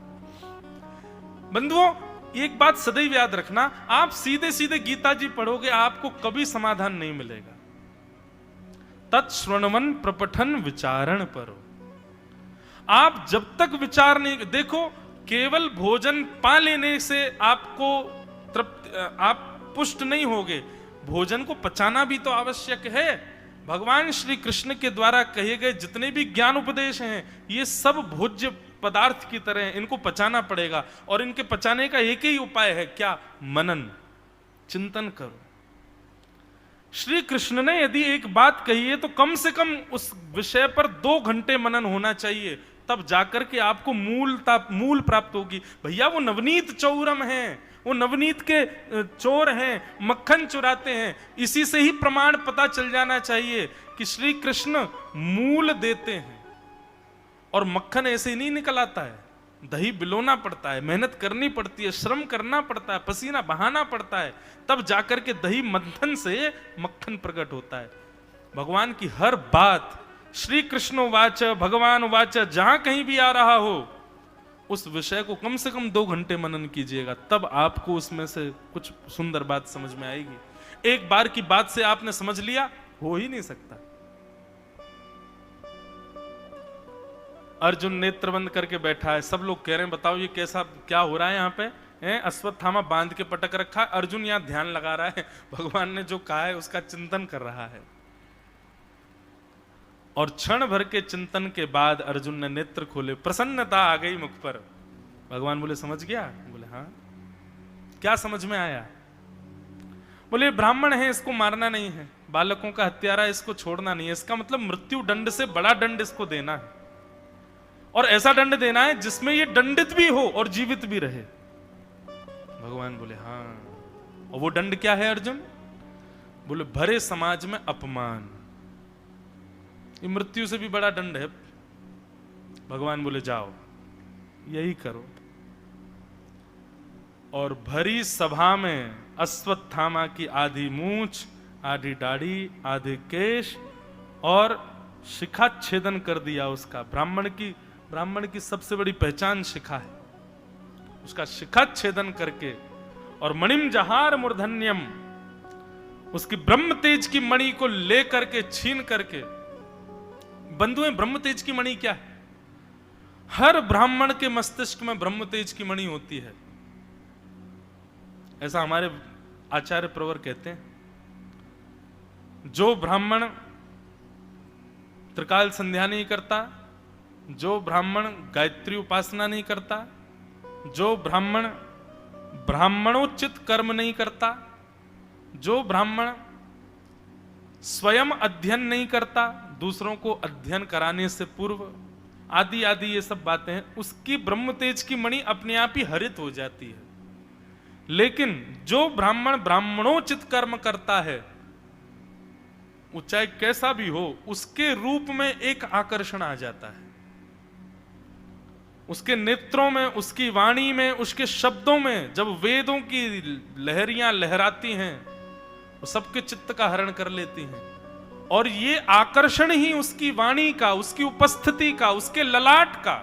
बंधुओं एक बात सदैव याद रखना, आप सीधे सीधे गीता जी पढ़ोगे आपको कभी समाधान नहीं मिलेगा। तत्श्रवणवन प्रपठन विचारण परो, आप जब तक विचार नहीं, देखो केवल भोजन पा लेने से आपको तृप्त, आप पुष्ट नहीं होगे, भोजन को पचाना भी तो आवश्यक है। भगवान श्री कृष्ण के द्वारा कहे गए जितने भी ज्ञान उपदेश हैं ये सब भोज्य पदार्थ की तरह हैं, इनको पचाना पड़ेगा, और इनके पचाने का एक ही उपाय है, क्या? मनन, चिंतन करो। श्री कृष्ण ने यदि एक बात कही है तो कम से कम उस विषय पर 2 घंटे मनन होना चाहिए, तब जाकर के आपको मूल प्राप्त होगी। भैया वो नवनीत चौरम हैं, वो नवनीत के चोर हैं, मक्खन चुराते हैं, इसी से ही प्रमाण पता चल जाना चाहिए कि श्री कृष्ण मूल देते हैं, और मक्खन ऐसे ही नहीं निकल आता है, दही बिलोना पड़ता है, मेहनत करनी पड़ती है, श्रम करना पड़ता है, पसीना बहाना पड़ता है, तब जाकर के दही मंथन से मक्खन प्रकट होता है। भगवान की हर बात श्री कृष्ण वाच भगवान वाच जहां कहीं भी आ रहा हो उस विषय को कम से कम 2 घंटे मनन कीजिएगा, तब आपको उसमें से कुछ सुंदर बात समझ में आएगी। एक बार की बात से आपने समझ लिया, हो ही नहीं सकता। अर्जुन नेत्र बंद करके बैठा है, सब लोग कह रहे हैं बताओ ये कैसा क्या हो रहा है यहाँ पे, अश्वत्थामा बांध के पटक रखा है, अर्जुन यहाँ ध्यान लगा रहा है, भगवान ने जो कहा है उसका चिंतन कर रहा है। और क्षण भर के चिंतन के बाद अर्जुन ने नेत्र खोले, प्रसन्नता आ गई मुख पर। भगवान बोले समझ गया? बोले हाँ। क्या समझ में आया? बोले ब्राह्मण है इसको मारना नहीं है, बालकों का हत्यारा इसको छोड़ना नहीं है, इसका मतलब मृत्यु दंड से बड़ा दंड इसको देना है, और ऐसा दंड देना है जिसमें ये दंडित भी हो और जीवित भी रहे। भगवान बोले हाँ। और वो दंड क्या है अर्जुन? बोले भरे समाज में अपमान, ये मृत्यु से भी बड़ा दंड है। भगवान बोले जाओ यही करो। और भरी सभा में अश्वत्थामा की आधी मूंछ, आधी दाढ़ी, आधे केश और शिखा छेदन कर दिया उसका। ब्राह्मण की सबसे बड़ी पहचान शिखा है, उसका शिखा छेदन करके, और मणिम जहार मूर्धन्यम, उसकी ब्रह्म तेज की मणि को लेकर के छीन करके। बंधुएं ब्रह्म तेज की मणि क्या है? हर ब्राह्मण के मस्तिष्क में ब्रह्म तेज की मणि होती है, ऐसा हमारे आचार्य प्रवर कहते हैं। जो ब्राह्मण त्रिकाल संध्या नहीं करता, जो ब्राह्मण गायत्री उपासना नहीं करता, जो ब्राह्मण ब्राह्मणोचित कर्म नहीं करता, जो ब्राह्मण स्वयं अध्ययन नहीं करता, दूसरों को अध्ययन कराने से पूर्व, आदि आदि ये सब बातें हैं, उसकी ब्रह्म तेज की मणि अपने आप ही हरित हो जाती है। लेकिन जो ब्राह्मण ब्राह्मणोचित कर्म करता है, वो चाहे कैसा भी हो, उसके रूप में एक आकर्षण आ जाता है, उसके नेत्रों में, उसकी वाणी में, उसके शब्दों में जब वेदों की लहरियां लहराती हैं, वो सबके चित्त का हरण कर लेती हैं। और ये आकर्षण ही उसकी वाणी का, उसकी उपस्थिति का, उसके ललाट का,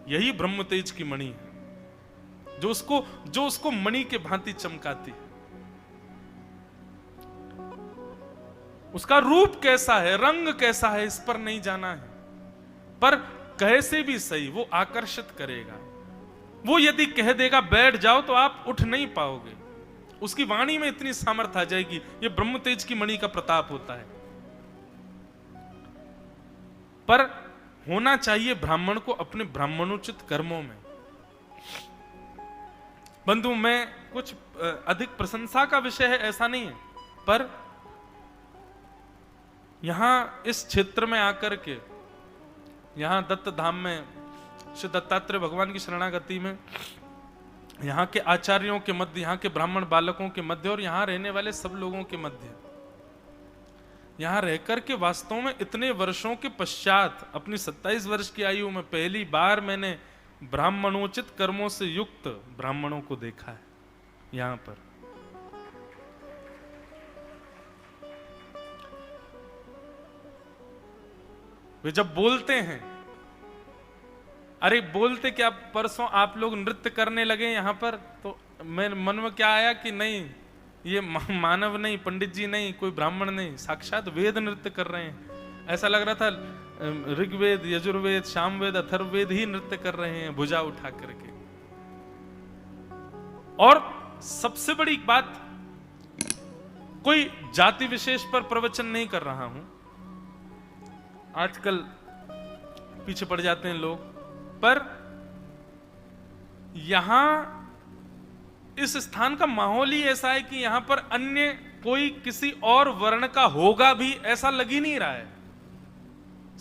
यही ब्रह्म तेज की मणि है, जो उसको मणि के भांति चमकाती है। उसका रूप कैसा है, रंग कैसा है, इस पर नहीं जाना है, पर कैसे भी सही वो आकर्षित करेगा। वो यदि कह देगा बैठ जाओ तो आप उठ नहीं पाओगे, उसकी वाणी में इतनी सामर्थ्य आ जाएगी। ये ब्रह्म तेज की मणि का प्रताप होता है। पर होना चाहिए ब्राह्मण को अपने ब्राह्मणोचित कर्मों में। बंधु, मैं कुछ अधिक प्रशंसा का विषय है ऐसा नहीं है, पर यहां इस क्षेत्र में आकर के, यहां दत्त धाम में श्री दत्तात्रेय भगवान की शरणागति में, यहाँ के आचार्यों के मध्य, यहाँ के ब्राह्मण बालकों के मध्य और यहाँ रहने वाले सब लोगों के मध्य, यहाँ रहकर के वास्तव में इतने वर्षों के पश्चात अपनी 27 वर्ष की आयु में पहली बार मैंने ब्राह्मणोचित कर्मों से युक्त ब्राह्मणों को देखा है। यहाँ पर वे जब बोलते हैं, अरे बोलते क्या, परसों आप लोग नृत्य करने लगे यहाँ पर, तो मेरे मन में क्या आया कि नहीं, ये मानव नहीं, पंडित जी नहीं, कोई ब्राह्मण नहीं, साक्षात वेद नृत्य कर रहे हैं। ऐसा लग रहा था ऋग्वेद, यजुर्वेद, सामवेद, अथर्ववेद ही नृत्य कर रहे हैं भुजा उठा करके। और सबसे बड़ी बात, कोई जाति विशेष पर प्रवचन नहीं कर रहा हूं, आजकल पीछे पड़ जाते हैं लोग, पर यहां इस स्थान का माहौल ही ऐसा है कि यहां पर अन्य कोई किसी और वर्ण का होगा भी ऐसा लग ही नहीं रहा है।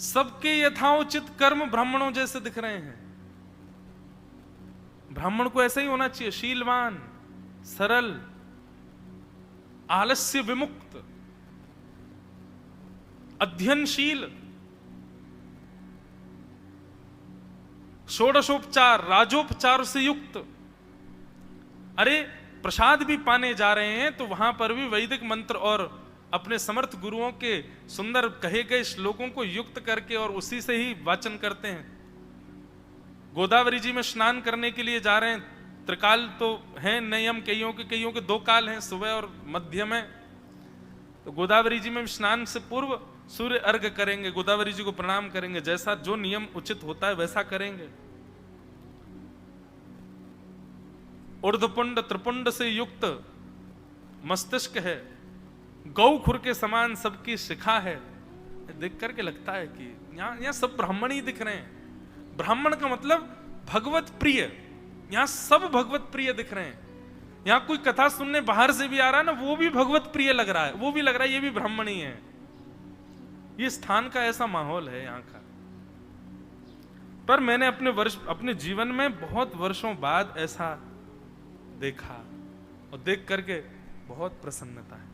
सबके यथाउचित कर्म ब्राह्मणों जैसे दिख रहे हैं। ब्राह्मण को ऐसा ही होना चाहिए, शीलवान, सरल, आलस्य विमुक्त, अध्ययनशील, षोडशोपचार, राजोपचार से युक्त। अरे प्रसाद भी पाने जा रहे हैं तो वहां पर भी वैदिक मंत्र और अपने समर्थ गुरुओं के सुंदर कहे गए श्लोकों को युक्त करके और उसी से ही वाचन करते हैं। गोदावरी जी में स्नान करने के लिए जा रहे हैं, त्रिकाल तो हैं नियम, कईयों के 2 काल हैं, सुबह और मध्य में। तो गोदावरी जी में स्नान से पूर्व सूर्य अर्घ करेंगे, गोदावरी जी को प्रणाम करेंगे, जैसा जो नियम उचित होता है वैसा करेंगे। ऊर्ध्वपुंड त्रिपुंड से युक्त मस्तिष्क है, गौ खुर के समान सबकी शिखा है। देख करके लगता है कि यहाँ सब ब्राह्मण ही दिख रहे हैं। ब्राह्मण का मतलब भगवत प्रिय, यहाँ सब भगवत प्रिय दिख रहे हैं। यहाँ कोई कथा सुनने बाहर से भी आ रहा है ना, वो भी भगवत प्रिय लग रहा है, वो भी लग रहा है ये भी ब्राह्मण ही है। ये स्थान का ऐसा माहौल है यहाँ का। पर मैंने अपने जीवन में बहुत वर्षों बाद ऐसा देखा और देख करके बहुत प्रसन्नता है।